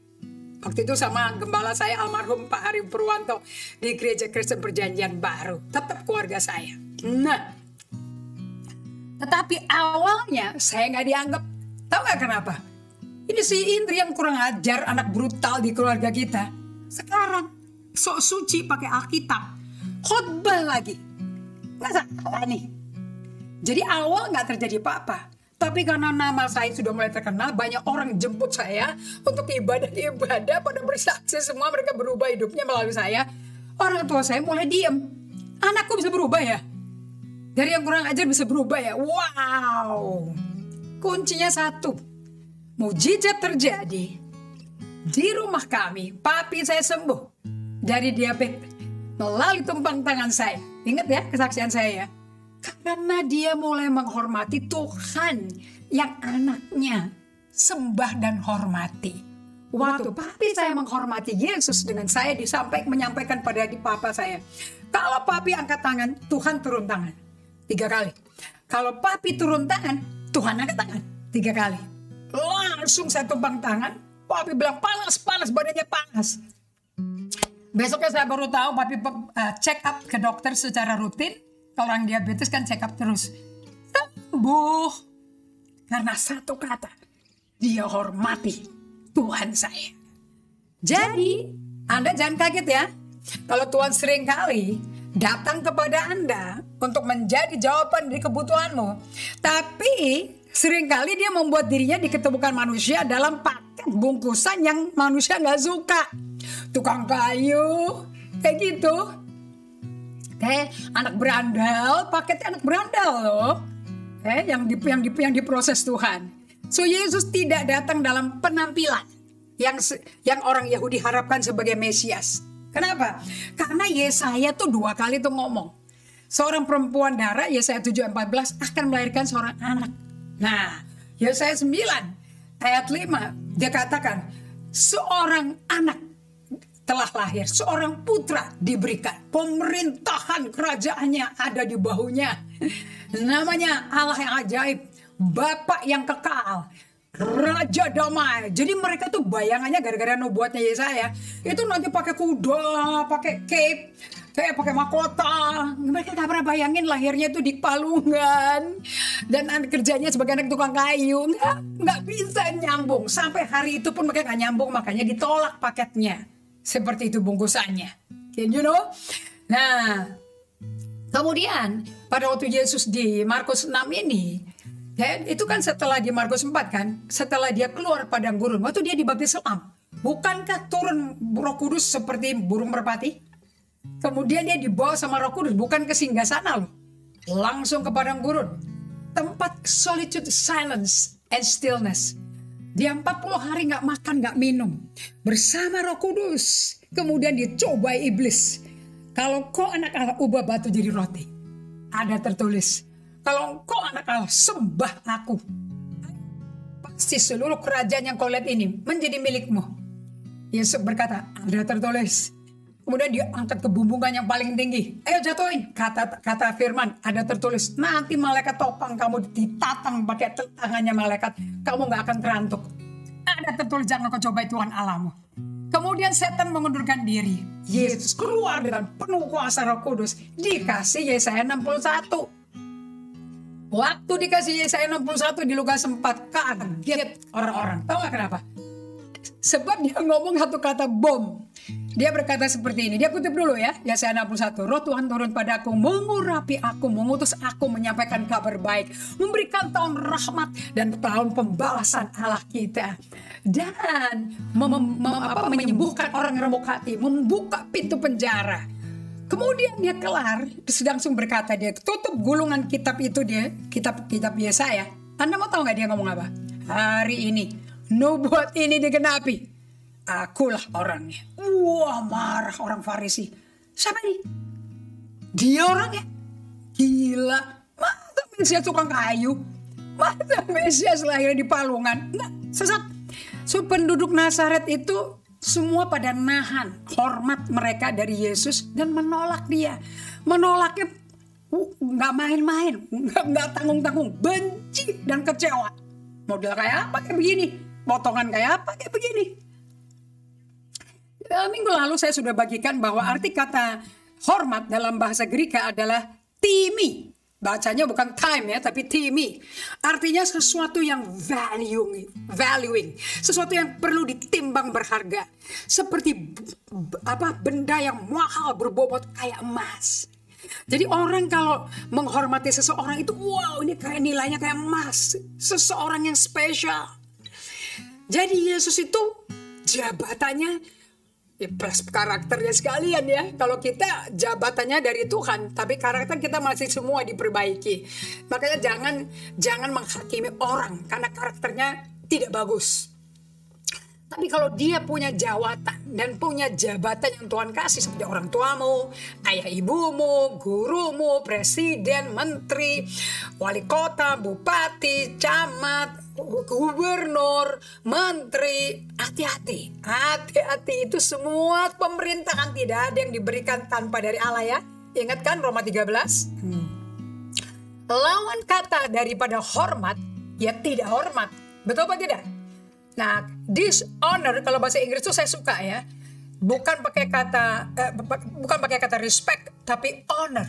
Waktu itu sama gembala saya almarhum Pak Ari Purwanto di Gereja Kristen Perjanjian Baru, tetap keluarga saya. Nah, tetapi awalnya saya nggak dianggap. Tahu nggak kenapa? Ini si Indri yang kurang ajar, anak brutal di keluarga kita. Sekarang sok suci pakai Alkitab, khotbah lagi. Nggak salah nih. Jadi awal nggak terjadi apa-apa. Tapi karena nama saya sudah mulai terkenal, banyak orang jemput saya untuk ibadah-ibadah, pada bersaksi semua mereka berubah hidupnya melalui saya. Orang tua saya mulai diem. Anakku bisa berubah ya? Dari yang kurang ajar bisa berubah ya? Wow! Kuncinya satu. Mujizat terjadi di rumah kami. Papi saya sembuh dari diabetes melalui tumpang tangan saya. Ingat ya kesaksian saya ya. Karena dia mulai menghormati Tuhan yang anaknya sembah dan hormati. Waktu papi saya menghormati Yesus dengan saya menyampaikan pada papa saya, kalau papi angkat tangan, Tuhan turun tangan 3 kali. Kalau papi turun tangan, Tuhan angkat tangan 3 kali. Langsung saya tumpang tangan, papi bilang panas, badannya panas. Besoknya saya baru tahu papi check up ke dokter secara rutin. Orang diabetes kan check up terus. Sembuh. Karena satu kata, dia hormati Tuhan saya. Jadi, Anda jangan kaget ya. Kalau Tuhan sering kali datang kepada Anda untuk menjadi jawaban dari kebutuhanmu. Tapi, seringkali dia membuat dirinya diketemukan manusia dalam paket bungkusan yang manusia gak suka. Tukang kayu, kayak gitu. Kayak anak berandal, paketnya anak berandal loh. Yang diproses Tuhan. So Yesus tidak datang dalam penampilan yang orang Yahudi harapkan sebagai Mesias. Kenapa? Karena Yesaya tuh 2 kali tuh ngomong. Seorang perempuan darah, Yesaya 7:14 akan melahirkan seorang anak. Nah, Yesaya 9 ayat 5 dia katakan seorang anak telah lahir, seorang putra diberikan, pemerintahan kerajaannya ada di bahunya. Namanya Allah yang ajaib, Bapa yang kekal, Raja damai. Jadi mereka tuh bayangannya gara-gara nubuatnya Yesaya itu nanti pakai kuda, pakai cape, kayak pakai mahkota. Mereka gak pernah bayangin lahirnya tuh di palungan dan kerjanya sebagai anak tukang kayu. Nggak bisa nyambung. Sampai hari itu pun mereka gak nyambung, makanya ditolak paketnya. Seperti itu bungkusannya. Can you know? Nah, kemudian pada waktu Yesus di Markus 6 ini, ya, itu kan setelah di Markus 4 kan, setelah dia keluar padang gurun, waktu dia dibaptis selam, bukankah turun Roh Kudus seperti burung merpati? Kemudian dia dibawa sama Roh Kudus, bukan ke singgasana loh, langsung ke padang gurun, tempat solitude, silence, and stillness. Dia 40 hari gak makan, gak minum. Bersama Roh Kudus. Kemudian dicobai iblis. Kalau kau anak Allah, ubah batu jadi roti. Ada tertulis. Kalau engkau anak Allah, sembah aku. Pasti seluruh kerajaan yang kau lihat ini menjadi milikmu. Yesus berkata, ada tertulis. Kemudian dia angkat ke bumbungan yang paling tinggi. Ayo jatuhin. Kata firman, ada tertulis. Nanti malaikat topang kamu ditatang pakai tangannya malaikat. Kamu gak akan terantuk. Ada tertulis, jangan kau cobai Tuhan Allahmu. Kemudian setan mengundurkan diri. Yesus keluar dengan penuh kuasa Roh Kudus. Dikasih Yesaya 61. Waktu dikasih Yesaya 61 di Lukas 4, kaget orang-orang. Tahu gak kenapa? Sebab dia ngomong satu kata bom. Dia berkata seperti ini. Dia kutip dulu ya, Yesaya 61. Roh Tuhan turun padaku, mengurapi aku, mengutus aku menyampaikan kabar baik, memberikan tahun rahmat dan tahun pembalasan Allah kita. Dan menyembuhkan orang yang remuk hati, membuka pintu penjara. Kemudian dia kelar, langsung berkata, dia tutup gulungan kitab itu, dia kitab Yesaya. Anda mau tahu gak dia ngomong apa? Hari ini nubuat ini digenapi. Akulah orangnya. Wah, marah orang Farisi. Siapa ini? Dia orangnya. Gila. Masa Mesias tukang kayu? Masa Mesias lahir di palungan? Enggak, sesat. So, penduduk Nazaret itu semua pada nahan hormat mereka dari Yesus dan menolak dia. Menolaknya nggak main-main, nggak tanggung-tanggung, benci dan kecewa. Model kayak apa kayak begini, potongan kayak apa kayak begini. Minggu lalu saya sudah bagikan bahwa arti kata hormat dalam bahasa Greka adalah timi. Bacanya bukan time ya, tapi timi. Artinya sesuatu yang valuing, sesuatu yang perlu ditimbang berharga. Seperti benda yang mahal berbobot kayak emas. Jadi orang kalau menghormati seseorang itu, wow, ini kayak nilainya kayak emas. Seseorang yang spesial. Jadi Yesus itu jabatannya plus karakternya sekalian ya. Kalau kita jabatannya dari Tuhan, tapi karakter kita masih semua diperbaiki. Makanya jangan menghakimi orang karena karakternya tidak bagus. Tapi kalau dia punya jawatan dan punya jabatan yang Tuhan kasih seperti orang tuamu, ayah ibumu, gurumu, presiden, menteri, wali kota, bupati, camat, gubernur, menteri, hati-hati. Hati-hati, itu semua pemerintahan, tidak ada yang diberikan tanpa dari Allah ya. Ingat kan Roma 13? Lawan kata daripada hormat, ya tidak hormat. Betul apa tidak? Nah, dishonor kalau bahasa Inggris itu saya suka ya. Bukan pakai kata respect, tapi honor.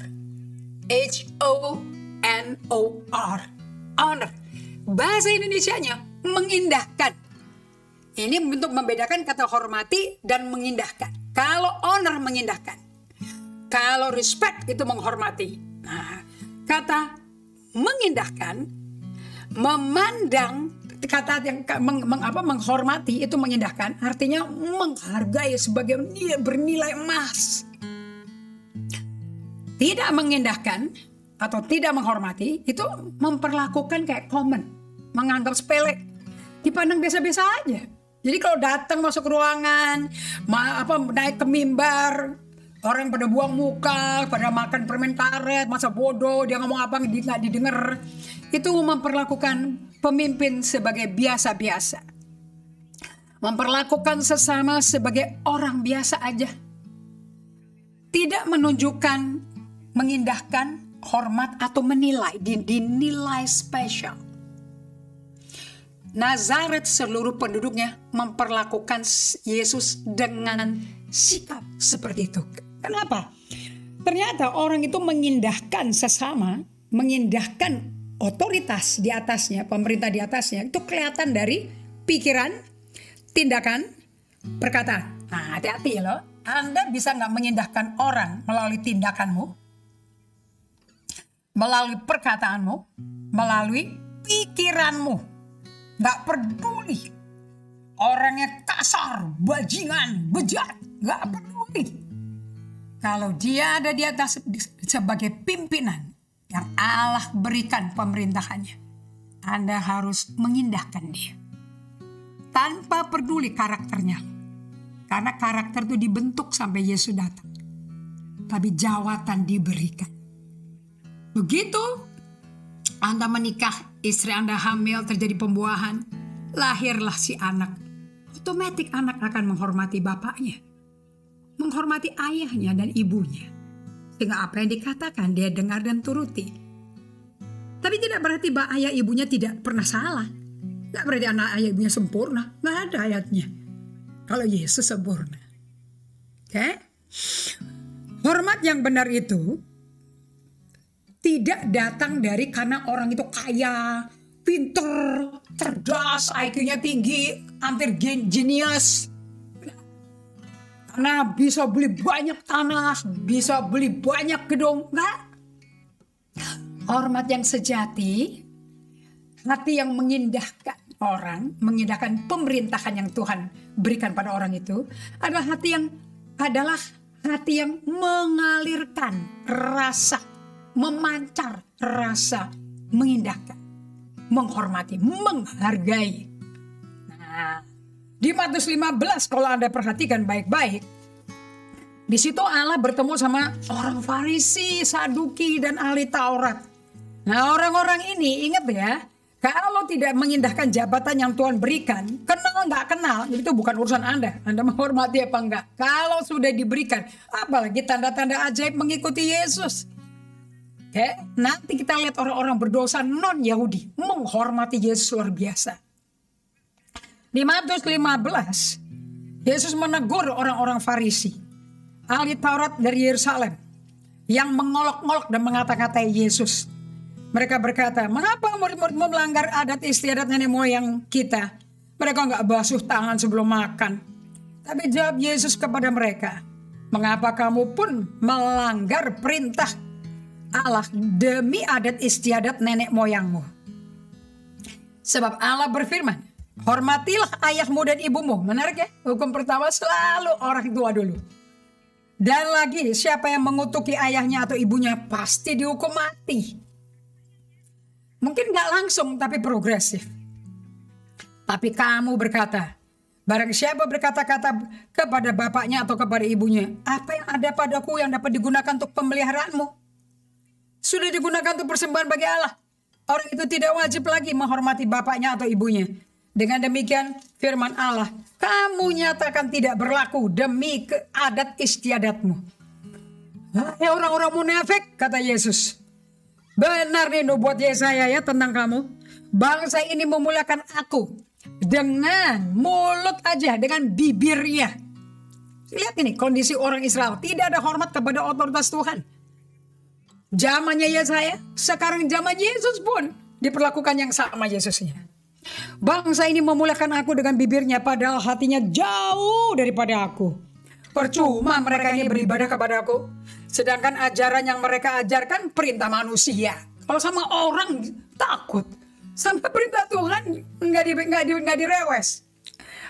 H-O-N-O-R. Honor. Bahasa Indonesianya mengindahkan. Ini untuk membedakan kata hormati dan mengindahkan. Kalau honor mengindahkan. Kalau respect itu menghormati. Nah, kata mengindahkan, memandang, kata yang menghormati itu mengindahkan, artinya menghargai sebagai bernilai emas. Tidak mengindahkan atau tidak menghormati itu memperlakukan kayak common, menganggap sepele, dipandang biasa-biasa aja. Jadi kalau datang masuk ruangan, naik ke mimbar, orang pada buang muka, pada makan permen karet, masa bodoh, dia ngomong apa nggak didengar. Itu memperlakukan pemimpin sebagai biasa-biasa. Memperlakukan sesama sebagai orang biasa aja. Tidak menunjukkan, mengindahkan, hormat atau menilai, dinilai spesial. Nazaret seluruh penduduknya memperlakukan Yesus dengan sikap seperti itu. Kenapa? Ternyata orang itu mengindahkan sesama, mengindahkan otoritas di atasnya, pemerintah di atasnya, itu kelihatan dari pikiran, tindakan, perkataan. Nah, hati-hati loh. Anda bisa nggak mengindahkan orang melalui tindakanmu, melalui perkataanmu, melalui pikiranmu. Nggak peduli. Orangnya kasar, bajingan, bejat. Nggak peduli. Kalau dia ada di atas sebagai pimpinan yang Allah berikan pemerintahannya, Anda harus mengindahkan dia. Tanpa peduli karakternya. Karena karakter itu dibentuk sampai Yesus datang. Tapi jawatan diberikan. Begitu Anda menikah, istri Anda hamil, terjadi pembuahan, lahirlah si anak. Otomatis anak akan menghormati bapaknya. Menghormati ayahnya dan ibunya. Sehingga apa yang dikatakan dia dengar dan turuti. Tapi tidak berarti ayah ibunya tidak pernah salah. Tidak berarti anak ayah ibunya sempurna. Tidak ada ayatnya. kalau Yesus sempurna. Oke? Hormat yang benar itu tidak datang dari karena orang itu kaya, pinter, cerdas, IQ-nya tinggi, hampir genius. Karena bisa beli banyak tanah, bisa beli banyak gedung. Enggak. Hormat yang sejati, hati yang mengindahkan orang, mengindahkan pemerintahan yang Tuhan berikan pada orang itu, adalah hati yang mengalirkan rasa, memancar rasa, mengindahkan, menghormati, menghargai. Nah, di Matius 15 kalau Anda perhatikan baik-baik, di situ Allah bertemu sama orang Farisi, Saduki, dan ahli Taurat. Nah, orang-orang ini ingat ya, kalau tidak mengindahkan jabatan yang Tuhan berikan, kenal nggak kenal, itu bukan urusan Anda. Anda menghormati apa enggak. Kalau sudah diberikan, apalagi tanda-tanda ajaib mengikuti Yesus. Oke, nanti kita lihat orang-orang berdosa non-Yahudi menghormati Yesus luar biasa. Di Matius 15, Yesus menegur orang-orang Farisi, ahli Taurat dari Yerusalem, yang mengolok-olok dan mengata-ngatai Yesus. Mereka berkata, mengapa murid-muridmu melanggar adat istiadat nenek moyang kita? Mereka nggak basuh tangan sebelum makan. Tapi jawab Yesus kepada mereka, mengapa kamu pun melanggar perintah Allah demi adat istiadat nenek moyangmu? Sebab Allah berfirman, hormatilah ayahmu dan ibumu. Menarik ya? Hukum pertama selalu orang tua dulu. Dan lagi, siapa yang mengutuki ayahnya atau ibunya pasti dihukum mati. Mungkin gak langsung tapi progresif. Tapi kamu berkata, barang siapa berkata-kata kepada bapaknya atau kepada ibunya, apa yang ada padaku yang dapat digunakan untuk pemeliharaanmu? Sudah digunakan untuk persembahan bagi Allah. Orang itu tidak wajib lagi menghormati bapaknya atau ibunya. Dengan demikian firman Allah, kamu nyatakan tidak berlaku demi adat istiadatmu. Hai orang-orang munafik, kata Yesus. Benar nih nubuat Yesaya ya tentang kamu. Bangsa ini memuliakan aku dengan mulut aja, dengan bibirnya. Lihat ini kondisi orang Israel. Tidak ada hormat kepada otoritas Tuhan. Zamannya Yesaya, sekarang zaman Yesus pun diperlakukan yang sama Yesusnya. Bangsa ini memuliakan aku dengan bibirnya, padahal hatinya jauh daripada aku. Percuma mereka ini beribadah kepada aku, sedangkan ajaran yang mereka ajarkan perintah manusia. Kalau sama orang takut, sama perintah Tuhan nggak direwes.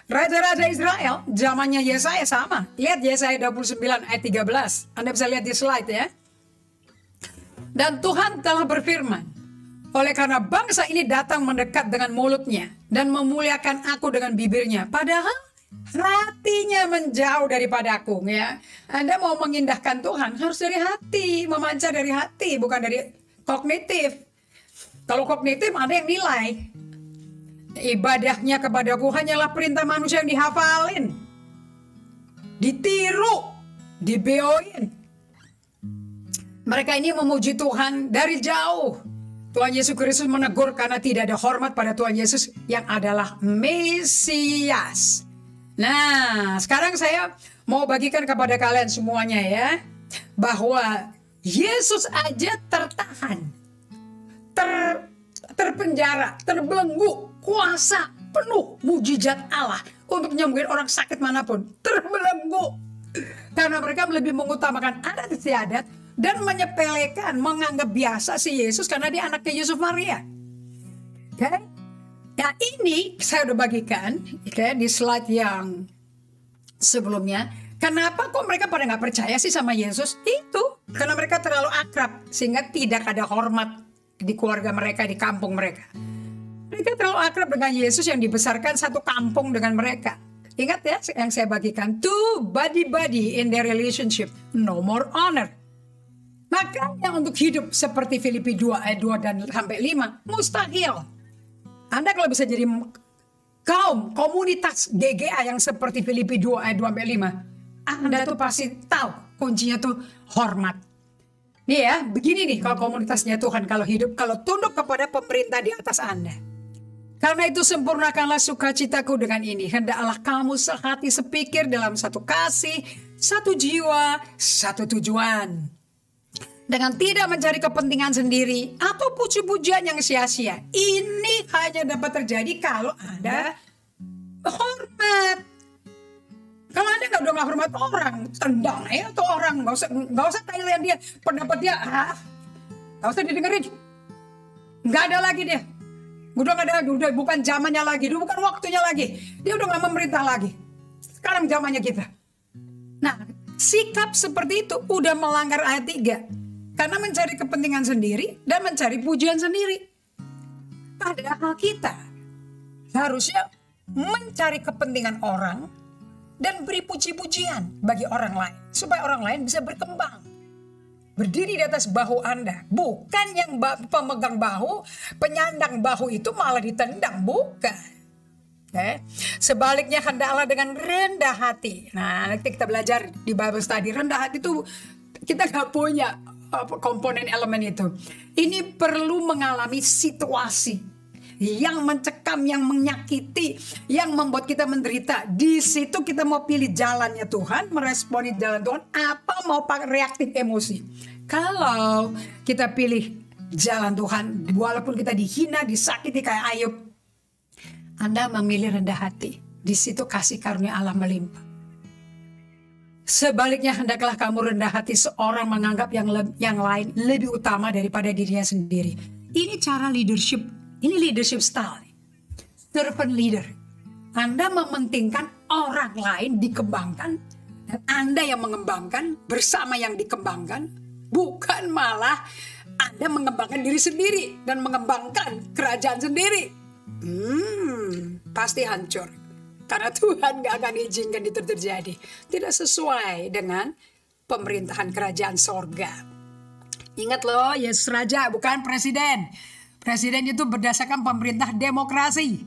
Raja-raja Israel zamannya Yesaya sama. Lihat Yesaya 29 ayat 13. Anda bisa lihat di slide ya. Dan Tuhan telah berfirman, oleh karena bangsa ini datang mendekat dengan mulutnya dan memuliakan aku dengan bibirnya, padahal hatinya menjauh daripada aku. Ya, Anda mau mengindahkan Tuhan harus dari hati, memancar dari hati, bukan dari kognitif. Kalau kognitif ada yang nilai. Ibadahnya kepadaku hanyalah perintah manusia yang dihafalin, ditiru, dibeoin. Mereka ini memuji Tuhan dari jauh. Tuhan Yesus Kristus menegur karena tidak ada hormat pada Tuhan Yesus yang adalah Mesias. Nah, sekarang saya mau bagikan kepada kalian semuanya ya, bahwa Yesus aja tertahan, terpenjara, terbelenggu, kuasa penuh mujizat Allah untuk menyembuhkan orang sakit manapun, terbelenggu. Karena mereka lebih mengutamakan adat istiadat dan menyepelekan, menganggap biasa si Yesus karena dia anaknya Yusuf Maria. Oke? Nah ini saya udah bagikan di slide yang sebelumnya. Kenapa kok mereka pada nggak percaya sih sama Yesus? Itu karena mereka terlalu akrab sehingga tidak ada hormat di keluarga mereka, di kampung mereka. Mereka terlalu akrab dengan Yesus yang dibesarkan satu kampung dengan mereka. Ingat ya yang saya bagikan, two buddy in their relationship, no more honor. Makanya untuk hidup seperti Filipi 2 ayat 2 dan sampai 5 mustahil. Anda kalau bisa jadi komunitas GGA yang seperti Filipi 2 ayat 2 sampai 5, Anda tuh pasti tahu kuncinya tuh hormat. Nih ya, begini nih kalau komunitasnya Tuhan, kalau hidup, kalau tunduk kepada pemerintah di atas Anda. Karena itu sempurnakanlah sukacitaku dengan ini. Hendaklah kamu sehati sepikir dalam satu kasih, satu jiwa, satu tujuan. Dengan tidak mencari kepentingan sendiri atau puji-pujian yang sia-sia. Ini hanya dapat terjadi kalau ada hormat. Kalau Anda udah gak hormat orang, tendang ya tuh orang. Gak usah tanya dia, pendapat dia, gak usah didengerin. Gak ada lagi dia. Udah bukan zamannya lagi, bukan waktunya lagi. Dia udah gak memerintah lagi. Sekarang zamannya kita. Nah, sikap seperti itu udah melanggar ayat 3. Karena mencari kepentingan sendiri dan mencari pujian sendiri. Padahal kita harusnya mencari kepentingan orang dan beri puji-pujian bagi orang lain. Supaya orang lain bisa berkembang. Berdiri di atas bahu Anda. Bukan yang pemegang bahu, penyandang bahu itu malah ditendang. Bukan. Okay. Sebaliknya hendaklah dengan rendah hati. Nah, nanti kita belajar di Bible Study. Rendah hati itu kita gak punya komponen elemen itu. Ini perlu mengalami situasi yang mencekam, yang menyakiti, yang membuat kita menderita. Di situ kita mau pilih jalannya Tuhan, meresponi jalan Tuhan, apa mau pakai reaktif emosi. Kalau kita pilih jalan Tuhan, walaupun kita dihina, disakiti kayak Ayub, Anda memilih rendah hati. Di situ kasih karunia Allah melimpah. Sebaliknya hendaklah kamu rendah hati, seorang menganggap yang lain lebih utama daripada dirinya sendiri. Ini cara leadership. Ini leadership style. Servant leader. Anda mementingkan orang lain dikembangkan. Dan Anda yang mengembangkan bersama yang dikembangkan. Bukan malah Anda mengembangkan diri sendiri. Dan mengembangkan kerajaan sendiri. Pasti hancur. Karena Tuhan gak akan izinkan itu terjadi. Tidak sesuai dengan pemerintahan kerajaan sorga. Ingat loh, Yesus Raja bukan presiden. Presiden itu berdasarkan pemerintah demokrasi.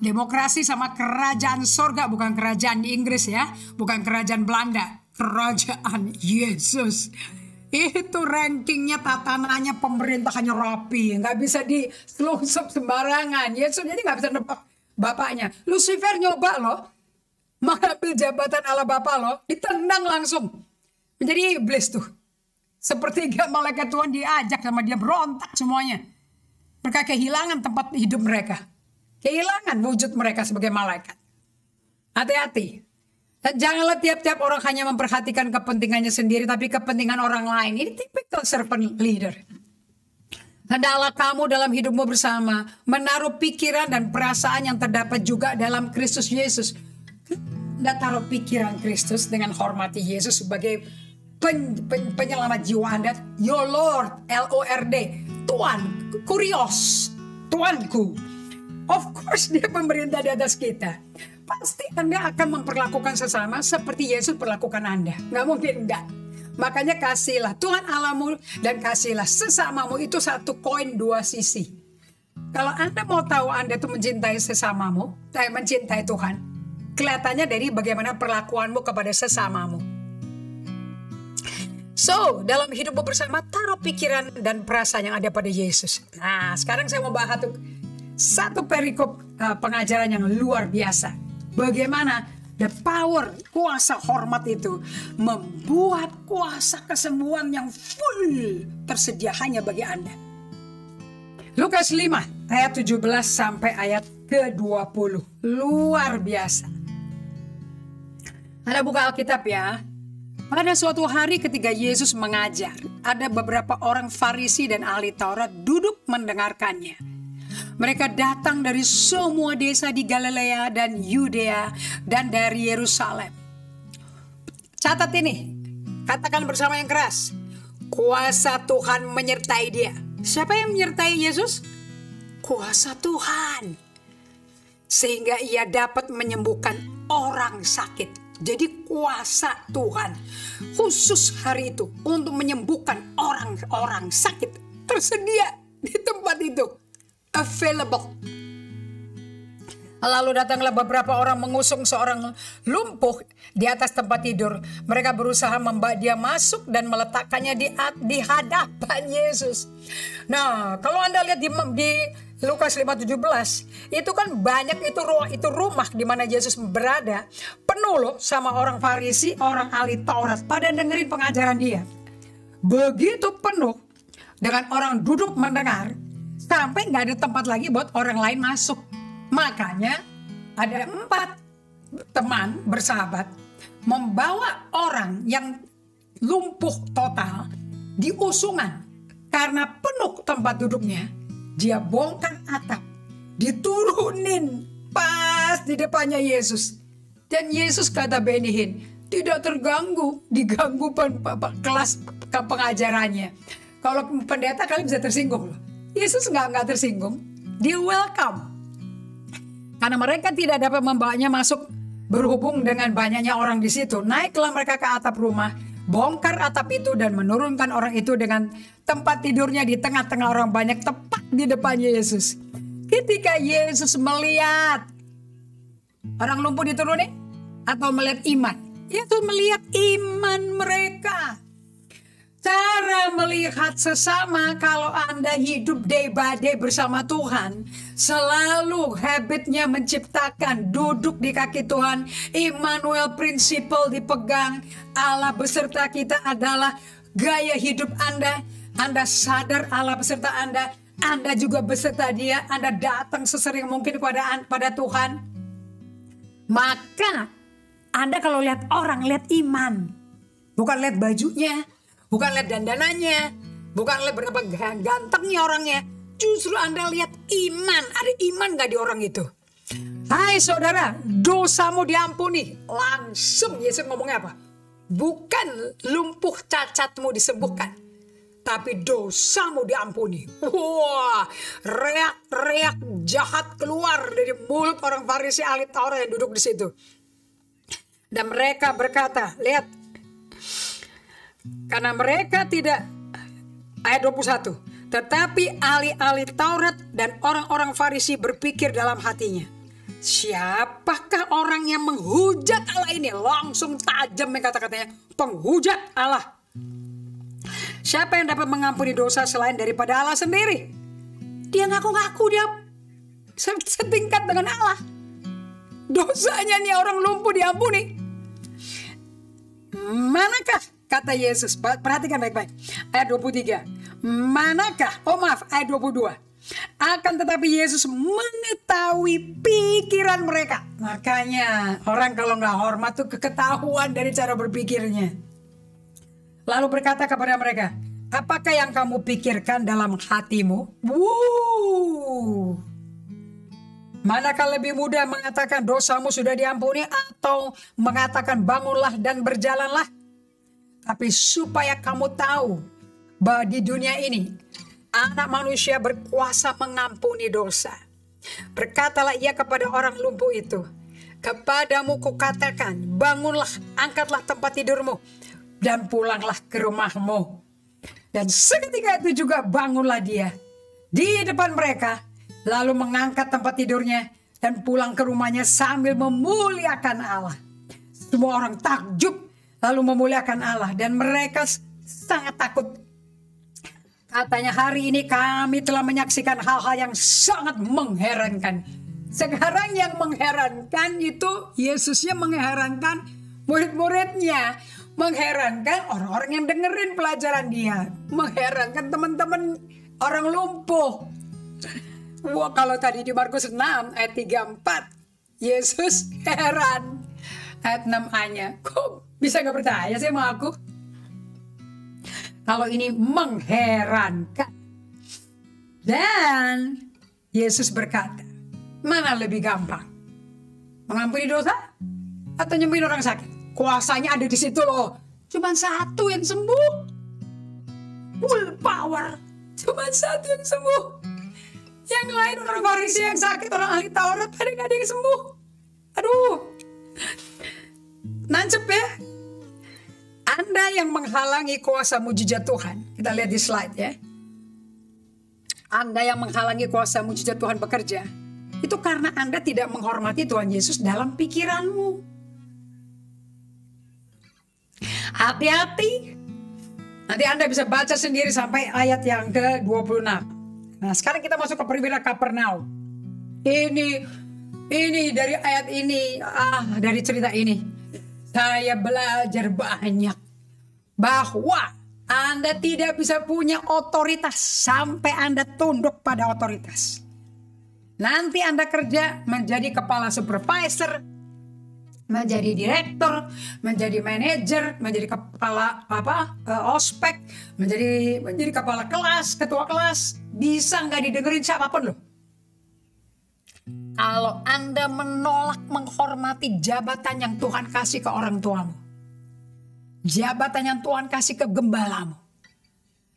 Demokrasi sama kerajaan sorga, bukan kerajaan di Inggris ya. Bukan kerajaan Belanda. Kerajaan Yesus. Itu rankingnya, tatanannya, pemerintahannya rapi. Nggak bisa diselusup sembarangan. Yesus jadi nggak bisa nebak bapaknya. Lucifer nyoba loh. Mengambil jabatan Allah Bapa loh. Ditendang langsung. Menjadi iblis tuh. Sepertiga malaikat Tuhan diajak sama dia, berontak semuanya. Mereka kehilangan tempat hidup mereka. Kehilangan wujud mereka sebagai malaikat. Hati-hati. Dan janganlah tiap-tiap orang hanya memperhatikan kepentingannya sendiri, tapi kepentingan orang lain. Ini typical servant leader. Hendaklah kamu dalam hidupmu bersama menaruh pikiran dan perasaan yang terdapat juga dalam Kristus Yesus. Anda taruh pikiran Kristus dengan hormati Yesus sebagai penyelamat jiwa Anda. Your Lord, L-O-R-D. Tuhan, kurios, Tuanku. Of course dia pemerintah di atas kita. Pasti Anda akan memperlakukan sesama seperti Yesus perlakukan Anda. Nggak mungkin enggak. Makanya kasihlah Tuhan Allahmu dan kasihlah sesamamu, itu satu koin dua sisi. Kalau Anda mau tahu Anda itu mencintai sesamamu, mencintai Tuhan, kelihatannya dari bagaimana perlakuanmu kepada sesamamu. So, dalam hidupmu bersama, taruh pikiran dan perasaan yang ada pada Yesus. Nah, sekarang saya mau bahas satu perikop pengajaran yang luar biasa. Bagaimana the power, kuasa hormat itu membuat kuasa kesembuhan yang full tersedia hanya bagi Anda. Lukas 5 ayat 17 sampai ayat ke-20. Luar biasa. Anda buka Alkitab ya. Pada suatu hari ketika Yesus mengajar, ada beberapa orang Farisi dan ahli Taurat duduk mendengarkannya. Mereka datang dari semua desa di Galilea dan Yudea dan dari Yerusalem. Catat ini, katakan bersama yang keras. Kuasa Tuhan menyertai dia. Siapa yang menyertai Yesus? Kuasa Tuhan. Sehingga ia dapat menyembuhkan orang sakit. Jadi kuasa Tuhan khusus hari itu untuk menyembuhkan orang-orang sakit tersedia di tempat itu. Available. Lalu datanglah beberapa orang mengusung seorang lumpuh di atas tempat tidur. Mereka berusaha membawa dia masuk dan meletakkannya di hadapan Yesus. Nah, kalau Anda lihat di Lukas 5:17, itu kan banyak itu rumah di mana Yesus berada, penuh loh sama orang Farisi, orang ahli Taurat pada dengerin pengajaran dia. Begitu penuh dengan orang duduk mendengar, sampai nggak ada tempat lagi buat orang lain masuk. Makanya ada 4 teman bersahabat membawa orang yang lumpuh total di usungan. Karena penuh tempat duduknya, dia bongkar atap, diturunin pas di depannya Yesus. Dan Yesus kata Benihin, tidak terganggu, diganggu kelas pengajarannya. Kalau pendeta kalian bisa tersinggung loh. Yesus nggak tersinggung, dia welcome. Karena mereka tidak dapat membawanya masuk berhubung dengan banyaknya orang di situ. Naiklah mereka ke atap rumah, bongkar atap itu dan menurunkan orang itu dengan tempat tidurnya di tengah-tengah orang banyak tepat di depan Yesus. Ketika Yesus melihat orang lumpuh diturunin atau melihat iman, Yesus melihat iman mereka. Cara melihat sesama kalau Anda hidup day by day bersama Tuhan, selalu habitnya menciptakan duduk di kaki Tuhan. Immanuel Principle dipegang. Allah beserta kita adalah gaya hidup Anda. Anda sadar Allah beserta Anda. Anda juga beserta Dia. Anda datang sesering mungkin pada Tuhan. Maka Anda kalau lihat orang, lihat iman. Bukan lihat bajunya. Bukan lihat dandanannya, bukan lihat berapa gantengnya orangnya. Justru Anda lihat iman, ada iman gak di orang itu? Hai saudara, dosamu diampuni. Langsung Yesus ngomongnya apa? Bukan lumpuh cacatmu disembuhkan, tapi dosamu diampuni. Wah, reak-reak jahat keluar dari mulut orang Farisi ahli Taurat yang duduk di situ. Dan mereka berkata, lihat, karena mereka tidak, ayat 21, tetapi ahli-ahli Taurat dan orang-orang Farisi berpikir dalam hatinya, siapakah orang yang menghujat Allah ini? Langsung tajam kata-katanya, penghujat Allah. Siapa yang dapat mengampuni dosa selain daripada Allah sendiri? Dia ngaku-ngaku dia setingkat dengan Allah. Dosanya nih orang lumpuh diampuni. Manakah? Kata Yesus, perhatikan baik-baik. Ayat 23. Manakah? Ayat 22. Akan tetapi Yesus mengetahui pikiran mereka. Makanya orang kalau nggak hormat tuh keketahuan dari cara berpikirnya. Lalu berkata kepada mereka, apakah yang kamu pikirkan dalam hatimu? Manakah lebih mudah mengatakan dosamu sudah diampuni atau mengatakan bangunlah dan berjalanlah? Tapi supaya kamu tahu bahwa di dunia ini Anak Manusia berkuasa mengampuni dosa. Berkatalah ia kepada orang lumpuh itu, kepadamu kukatakan, bangunlah, angkatlah tempat tidurmu, dan pulanglah ke rumahmu. Dan seketika itu juga bangunlah dia di depan mereka, lalu mengangkat tempat tidurnya dan pulang ke rumahnya sambil memuliakan Allah. Semua orang takjub lalu memuliakan Allah dan mereka sangat takut. Katanya, hari ini kami telah menyaksikan hal-hal yang sangat mengherankan. Sekarang yang mengherankan itu Yesusnya mengherankan murid-muridnya, mengherankan orang-orang yang dengerin pelajaran dia, mengherankan teman-teman orang lumpuh. Wah, kalau tadi di Markus 6 ayat 34 Yesus heran. Ayat 6a-nya, kok bisa gak percaya sih sama aku? Kalau ini mengherankan. Dan Yesus berkata, mana lebih gampang? Mengampuni dosa atau nyembuhin orang sakit? Kuasanya ada di situ loh. Cuman satu yang sembuh. Full power. Cuman satu yang sembuh. Yang lain orang Farisi yang sakit, orang ahli Taurat, pada gak ada yang sembuh. Aduh. Nancep ya. Anda yang menghalangi kuasa mujizat Tuhan. Kita lihat di slide ya. Anda yang menghalangi kuasa mujizat Tuhan bekerja. Itu karena Anda tidak menghormati Tuhan Yesus dalam pikiranmu. Hati-hati. Nanti Anda bisa baca sendiri sampai ayat yang ke-26. Nah, sekarang kita masuk ke perwira Kapernaum. Ini dari ayat ini, dari cerita ini, saya belajar banyak bahwa Anda tidak bisa punya otoritas sampai Anda tunduk pada otoritas. Nanti Anda kerja menjadi kepala supervisor, menjadi direktur, menjadi manajer, menjadi kepala ospek, menjadi kepala kelas, ketua kelas, bisa nggak didengerin siapapun loh. Kalau Anda menolak menghormati jabatan yang Tuhan kasih ke orang tuamu, jabatan yang Tuhan kasih ke gembalamu,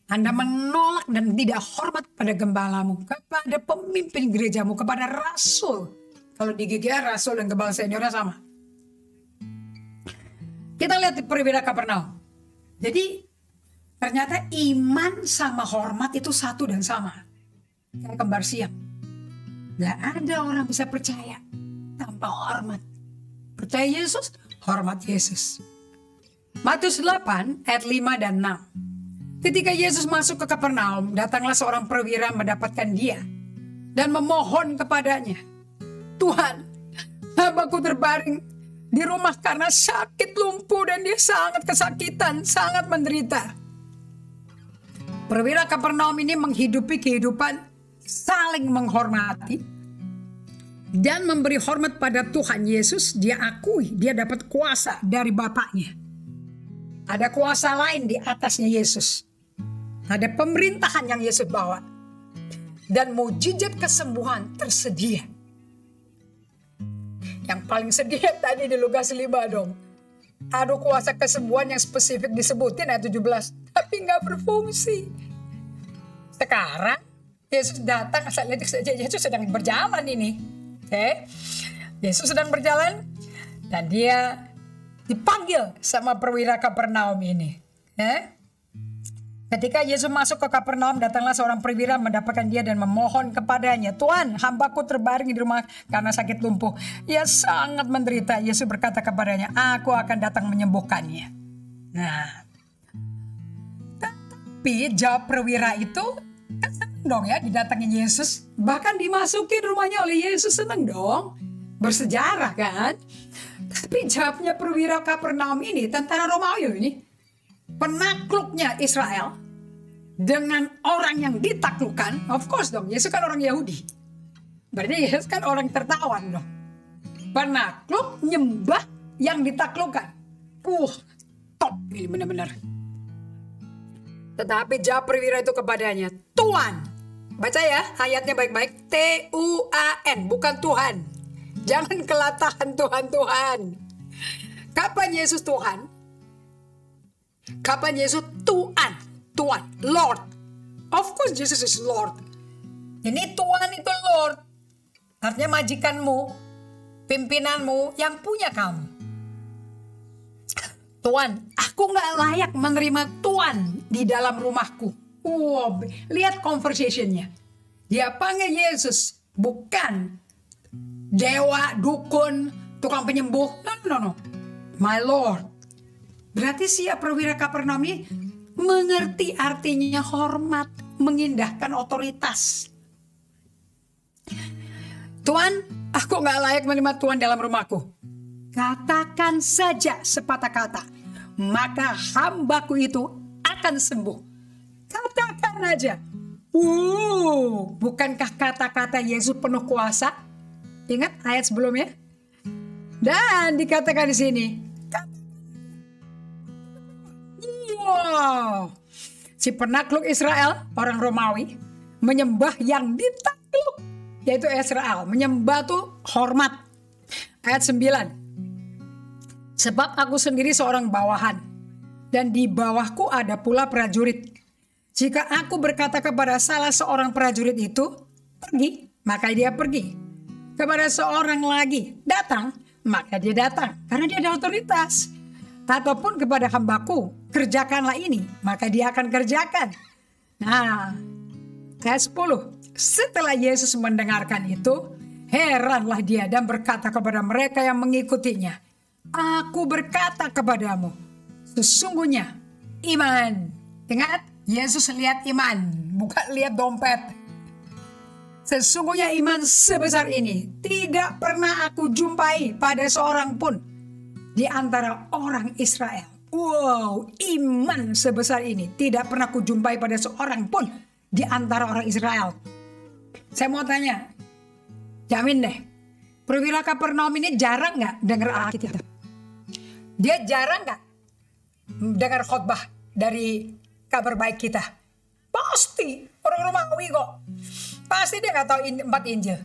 Anda menolak dan tidak hormat pada gembalamu, kepada pemimpin gerejamu, kepada rasul. Kalau di GGR rasul dan gembala seniornya sama. Kita lihat di perwira Kapernaum. Jadi ternyata iman sama hormat itu satu dan sama. Kayak kembar siam. Gak ada orang bisa percaya tanpa hormat. Percaya Yesus, hormat Yesus. Matius 8 ayat 5 dan 6. Ketika Yesus masuk ke Kapernaum, datanglah seorang perwira mendapatkan dia dan memohon kepadanya, "Tuhan, hambaku terbaring di rumah karena sakit lumpuh dan dia sangat kesakitan, sangat menderita." Perwira Kapernaum ini menghidupi kehidupan saling menghormati dan memberi hormat pada Tuhan Yesus. Dia akui dia dapat kuasa dari Bapaknya. Ada kuasa lain di atasnya Yesus. Ada pemerintahan yang Yesus bawa. Dan mujizat kesembuhan tersedia. Yang paling sedih tadi di Lukas 5 dong. Ada kuasa kesembuhan yang spesifik disebutin ayat 17. Tapi gak berfungsi. Sekarang Yesus datang, Yesus sedang berjalan ini. Oke. Yesus sedang berjalan. Dan dia dipanggil sama perwira Kapernaum ini. Ketika Yesus masuk ke Kapernaum, datanglah seorang perwira mendapatkan dia dan memohon kepadanya, "Tuhan, hambaku terbaring di rumah karena sakit lumpuh. Ia sangat menderita." Yesus berkata kepadanya, "Aku akan datang menyembuhkannya." Nah, tapi jawab perwira itu kan seneng dong ya didatangin Yesus. Bahkan dimasukin rumahnya oleh Yesus, seneng dong. Bersejarah kan? Tapi jawabnya perwira Kapernaum ini, tentara Romawi ini, penakluknya Israel dengan orang yang ditaklukkan. Of course dong, Yesus kan orang Yahudi. Berarti Yesus kan orang tertawan dong. Penakluk nyembah yang ditaklukkan. Top ini benar-benar. Tetapi jawab perwira itu kepadanya, "Tuhan." Baca ya ayatnya baik-baik. T-U-A-N, bukan Tuhan. Jangan kelatahan Tuhan. Kapan Yesus Tuhan? Kapan Yesus Tuhan? Tuhan, Lord. Of course Jesus is Lord. Ini Tuhan itu Lord. Artinya majikanmu, pimpinanmu yang punya kamu. Tuhan, aku gak layak menerima Tuhan di dalam rumahku. Wow, lihat conversationnya. Dia panggil Yesus, bukan dewa, dukun, tukang penyembuh. No. My Lord. Berarti siap perwira Kapernaum ini mengerti artinya hormat, mengindahkan otoritas. Tuhan, aku gak layak menerima Tuhan dalam rumahku. Katakan saja sepatah kata, maka hambaku itu akan sembuh. Katakan aja. Bukankah kata-kata Yesus penuh kuasa? Ingat ayat sebelumnya? Dan dikatakan di sini, si penakluk Israel, orang Romawi, menyembah yang ditakluk, yaitu Israel. Menyembah tuh hormat. Ayat 9. Sebab aku sendiri seorang bawahan, dan di bawahku ada pula prajurit. Jika aku berkata kepada salah seorang prajurit itu, pergi, maka dia pergi. Kepada seorang lagi, datang, maka dia datang. Karena dia ada otoritas. Ataupun kepada hambaku, kerjakanlah ini, maka dia akan kerjakan. Nah, ayat 10. Setelah Yesus mendengarkan itu, Heranlah dia dan berkata kepada mereka yang mengikutinya, aku berkata kepadamu, sesungguhnya iman. Ingat, Yesus lihat iman, bukan lihat dompet. Sesungguhnya iman sebesar ini tidak pernah aku jumpai pada seorang pun di antara orang Israel. Wow, iman sebesar ini tidak pernah aku jumpai pada seorang pun di antara orang Israel. Saya mau tanya, jamin deh, perwira Kapernaum ini jarang nggak dengar Alkitab? Dia jarang nggak dengar khotbah dari Kabar Baik kita? Pasti orang Romawi kok. Pasti dia nggak tahu 4 Injil.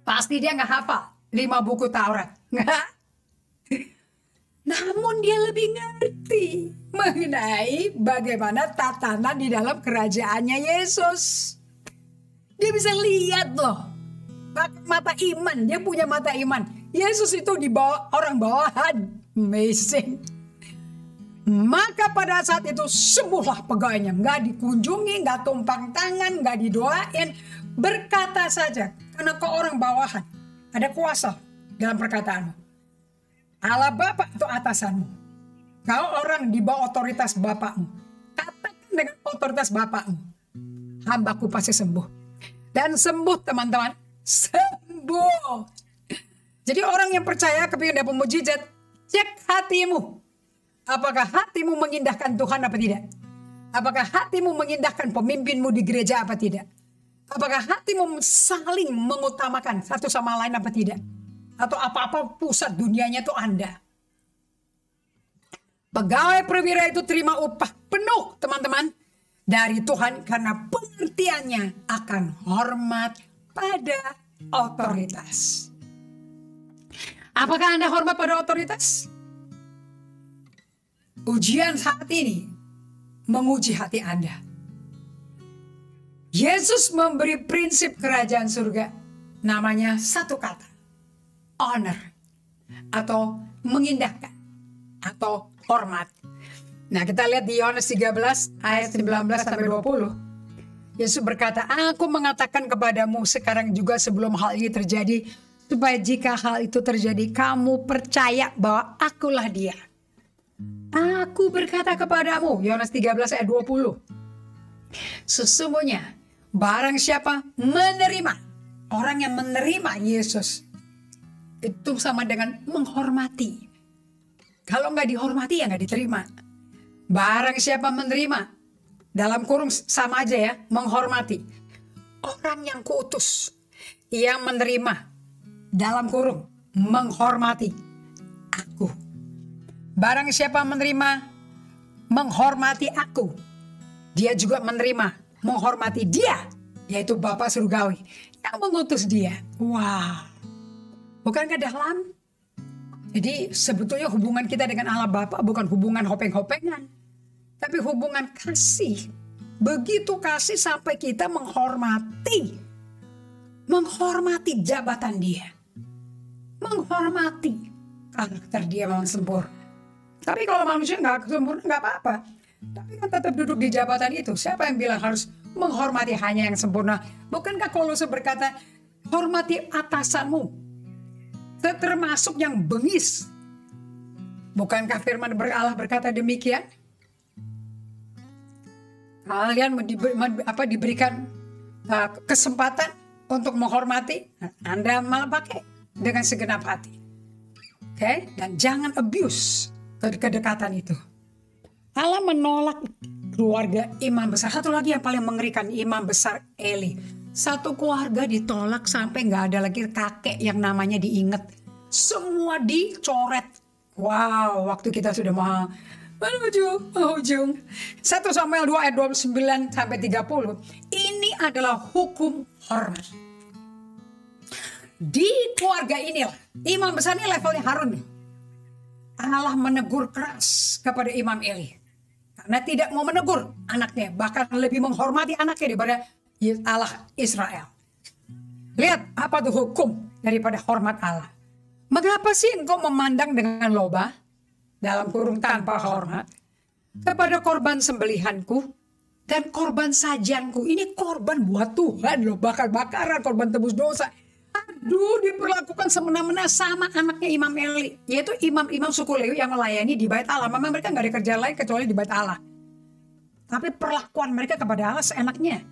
Pasti dia nggak hafal 5 buku Taurat. Nggak. Namun dia lebih ngerti mengenai bagaimana tatanan di dalam kerajaannya Yesus. Dia bisa lihat loh. Mata iman. Dia punya mata iman. Yesus itu di bawah orang bawahan. Amazing. Maka pada saat itu sembuhlah pegawainya. Nggak dikunjungi, nggak tumpang tangan, nggak didoain. Berkata saja. Karena kau orang bawahan. Ada kuasa dalam perkataanmu. Allah Bapa itu atasanmu. Kau orang di bawah otoritas Bapakmu. Katakan dengan otoritas Bapakmu. Hambaku pasti sembuh. Dan sembuh teman-teman. Sembuh. Jadi orang yang percaya kepingin dapat mujizat. Cek hatimu. Apakah hatimu mengindahkan Tuhan apa tidak? Apakah hatimu mengindahkan pemimpinmu di gereja apa tidak? Apakah hatimu saling mengutamakan satu sama lain apa tidak? Atau apa-apa pusat dunianya itu Anda? Pegawai perwira itu terima upah penuh teman-teman dari Tuhan karena pengertiannya akan hormat pada otoritas. Apakah Anda hormat pada otoritas? Ujian saat ini menguji hati Anda. Yesus memberi prinsip kerajaan surga. Namanya satu kata. Honor. Atau mengindahkan. Atau hormat. Nah kita lihat di Yohanes 13 ayat 19-20. Yesus berkata, aku mengatakan kepadamu sekarang juga sebelum hal ini terjadi. Supaya jika hal itu terjadi kamu percaya bahwa akulah dia. Aku berkata kepadamu, Yohanes 13 ayat 20. Sesungguhnya barang siapa menerima, orang yang menerima Yesus itu sama dengan menghormati. Kalau nggak dihormati ya nggak diterima. Barang siapa menerima, dalam kurung sama aja ya, menghormati. Orang yang kuutus, yang menerima, dalam kurung menghormati aku. Barang siapa menerima, menghormati aku, dia juga menerima, menghormati dia, yaitu Bapa Surgawi yang mengutus dia. Wah, bukankah dalam? Jadi sebetulnya hubungan kita dengan Allah Bapa bukan hubungan hopeng-hopengan, tapi hubungan kasih. Begitu kasih sampai kita menghormati jabatan dia, menghormati karakter dia memang sempurna. Tapi kalau manusia nggak sempurna nggak apa-apa. Tapi kan tetap duduk di jabatan itu. Siapa yang bilang harus menghormati hanya yang sempurna? Bukankah Kolose berkata, hormati atasanmu, termasuk yang bengis. Bukankah firman Allah berkata demikian? Kalian diberikan kesempatan untuk menghormati, Anda malah pakai dengan segenap hati. Oke? Dan jangan abuse kedekatan itu. Allah menolak keluarga imam besar. Satu lagi yang paling mengerikan, imam besar Eli. Satu keluarga ditolak sampai nggak ada lagi kakek yang namanya diingat. Semua dicoret. Wow, waktu kita sudah mau menuju ujung. 1 Samuel 2 ayat 29 sampai 30. Ini adalah hukum hormat. Di keluarga inilah imam besar ini levelnya Harun nih. Allah menegur keras kepada Imam Eli. Karena tidak mau menegur anaknya. Bahkan lebih menghormati anaknya daripada Allah Israel. Lihat apa tuh hukum daripada hormat Allah. Mengapa sih engkau memandang dengan loba, dalam kurung tanpa hormat, kepada korban sembelihanku dan korban sajianku? Ini korban buat Tuhan loh. Bakar-bakaran, korban tebus dosa. dulu diperlakukan semena-mena sama anaknya Imam Eli, yaitu imam-imam suku Lewi yang melayani di bait Allah. Memang mereka nggak ada kerja lain kecuali di bait Allah. Tapi perlakuan mereka kepada Allah seenaknya.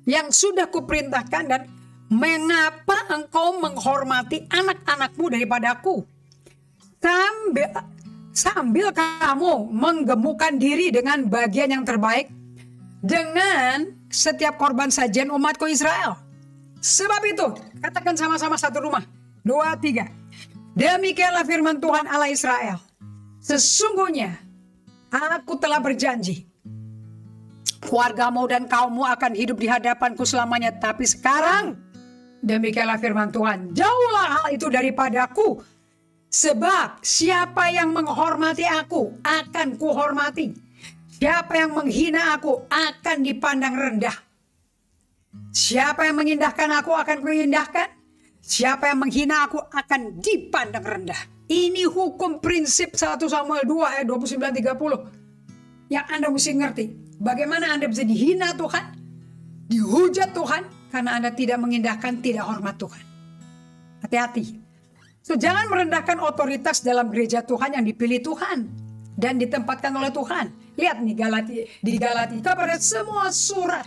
Yang sudah kuperintahkan, dan mengapa engkau menghormati anak-anakmu daripadaku? Sambil kamu menggemukkan diri dengan bagian yang terbaik dengan setiap korban sajian umatku Israel. Sebab itu, katakan sama-sama satu rumah. 2, 3. Demikianlah firman Tuhan Allah Israel. Sesungguhnya aku telah berjanji, keluargamu dan kaummu akan hidup di hadapanku selamanya. Tapi sekarang, demikianlah firman Tuhan, jauhlah hal itu daripadaku. Sebab siapa yang menghormati aku akan kuhormati. Siapa yang menghina aku akan dipandang rendah. Siapa yang mengindahkan aku akan kuindahkan. Siapa yang menghina aku akan dipandang rendah. Ini hukum prinsip 1 Samuel 2 ayat 29-30. Yang Anda mesti ngerti. Bagaimana Anda bisa dihina Tuhan, dihujat Tuhan, karena Anda tidak mengindahkan, tidak hormat Tuhan. Hati-hati. So, jangan merendahkan otoritas dalam gereja Tuhan yang dipilih Tuhan dan ditempatkan oleh Tuhan. Lihat nih di Galatia, kepada semua surat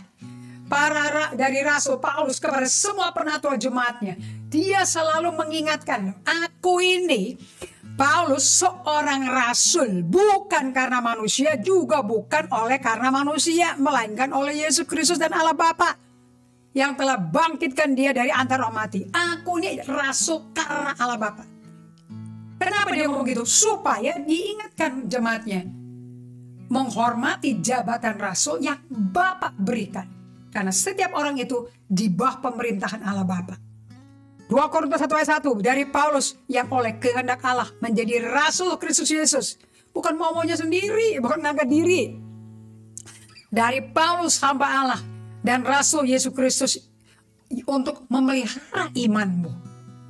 dari Rasul Paulus kepada semua penatua jemaatnya, dia selalu mengingatkan, aku ini Paulus seorang rasul, bukan karena manusia, juga bukan karena manusia, melainkan oleh Yesus Kristus dan Allah Bapa yang telah bangkitkan dia dari antara orang mati. Aku ini rasul karena Allah Bapa. Kenapa dia ngomong gitu? Supaya diingatkan jemaatnya menghormati jabatan rasul yang Bapa berikan. Karena setiap orang itu di bawah pemerintahan Allah Bapa. 2 Korintus 1 ayat 1 dari Paulus yang oleh kehendak Allah menjadi rasul Kristus Yesus. Bukan maunya sendiri, bukan ngangkat diri. Dari Paulus hamba Allah dan rasul Yesus Kristus untuk memelihara imanmu.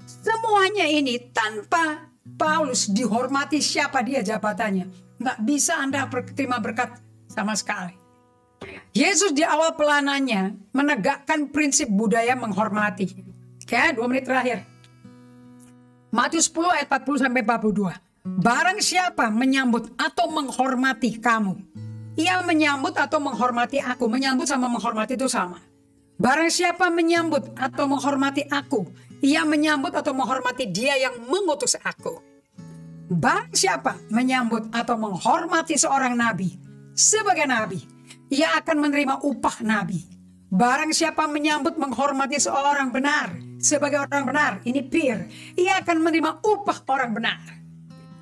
Semuanya ini tanpa Paulus dihormati siapa dia jabatannya. Nggak bisa Anda terima berkat sama sekali. Yesus di awal pelanannya menegakkan prinsip budaya menghormati. Oke, 2 menit terakhir. Matius 10 ayat 40-42. Barang siapa menyambut atau menghormati kamu, ia menyambut atau menghormati aku. Menyambut sama menghormati itu sama. Barang siapa menyambut atau menghormati aku, ia menyambut atau menghormati dia yang mengutus aku. Barang siapa menyambut atau menghormati seorang nabi sebagai nabi, ia akan menerima upah nabi. Barang siapa menyambut menghormati seorang benar sebagai orang benar, ini peer, ia akan menerima upah orang benar.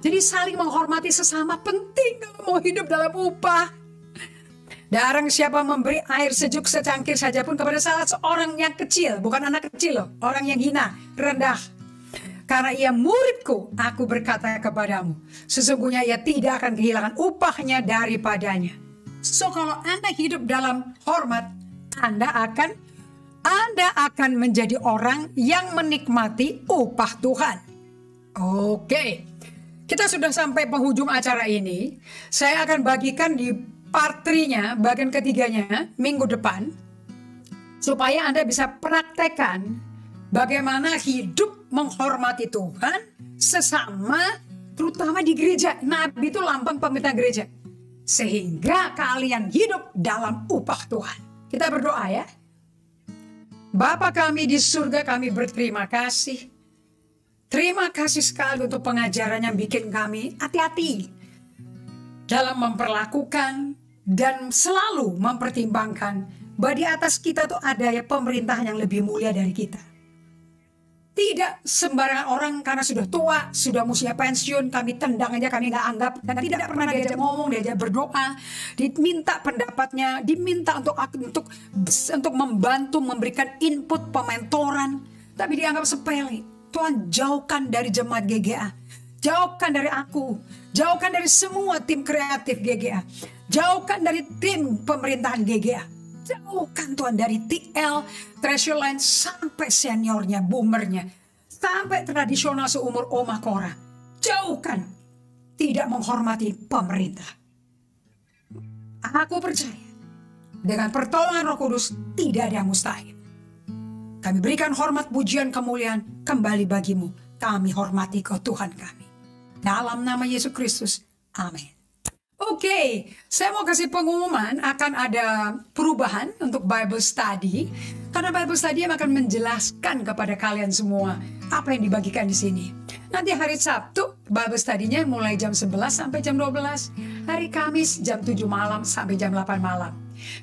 Jadi saling menghormati sesama penting kalau mau hidup dalam upah. Barang siapa memberi air sejuk secangkir saja pun kepada salah seorang yang kecil, bukan anak kecil loh, orang yang hina, rendah. Karena ia muridku, aku berkata kepadamu, sesungguhnya ia tidak akan kehilangan upahnya daripadanya. So kalau Anda hidup dalam hormat, Anda akan menjadi orang yang menikmati upah Tuhan. Oke, kita sudah sampai penghujung acara ini. Saya akan bagikan di part 3-nya, bagian ketiganya, minggu depan. Supaya Anda bisa praktekkan bagaimana hidup menghormati Tuhan sesama, terutama di gereja. Nabi itu lambang pemimpin gereja. Sehingga kalian hidup dalam upah Tuhan. Kita berdoa ya. Bapa kami di surga, kami berterima kasih. Terima kasih sekali untuk pengajaran yang bikin kami hati-hati dalam memperlakukan dan selalu mempertimbangkan bahwa di atas kita tuh ada ya pemerintahan yang lebih mulia dari kita. Tidak sembarangan orang karena sudah tua, sudah usia pensiun, kami tendang aja, kami nggak anggap. Dan tidak pernah diajak ngomong, diajak berdoa, diminta pendapatnya, diminta untuk membantu, memberikan input, pementoran. Tapi dianggap sepele. Tuhan jauhkan dari jemaat GGA. Jauhkan dari aku. Jauhkan dari semua tim kreatif GGA. Jauhkan dari tim pemerintahan GGA. Jauhkan Tuhan dari TL, treasure line, sampai seniornya, boomernya, sampai tradisional seumur Oma Kora. Jauhkan, tidak menghormati pemerintah. Aku percaya, dengan pertolongan Roh Kudus tidak ada yang mustahil. Kami berikan hormat, pujian, kemuliaan kembali bagimu. Kami hormati Kau Tuhan kami. Dalam nama Yesus Kristus. Amin. Oke, saya mau kasih pengumuman akan ada perubahan untuk Bible Study. Karena Bible Study yang akan menjelaskan kepada kalian semua apa yang dibagikan di sini. Nanti hari Sabtu, Bible Study-nya mulai jam 11 sampai jam 12. Hari Kamis jam 7 malam sampai jam 8 malam.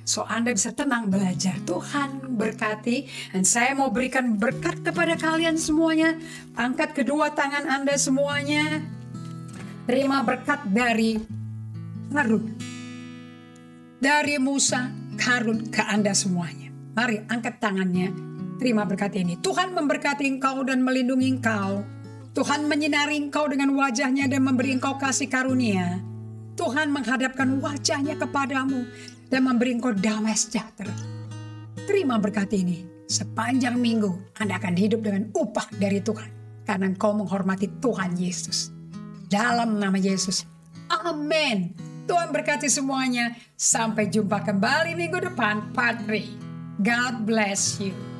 So Anda bisa tenang belajar. Tuhan berkati. Dan saya mau berikan berkat kepada kalian semuanya. Angkat kedua tangan Anda semuanya. Terima berkat dari Harun. Dari Musa, Harun ke Anda semuanya. Mari angkat tangannya. Terima berkat ini. Tuhan memberkati engkau dan melindungi engkau. Tuhan menyinari engkau dengan wajahnya dan memberi engkau kasih karunia. Tuhan menghadapkan wajahnya kepadamu dan memberi engkau damai sejahtera. Terima berkat ini. Sepanjang minggu Anda akan hidup dengan upah dari Tuhan. Karena engkau menghormati Tuhan Yesus. Dalam nama Yesus. Amin. Tuhan berkati semuanya. Sampai jumpa kembali minggu depan. Part 3. God bless you.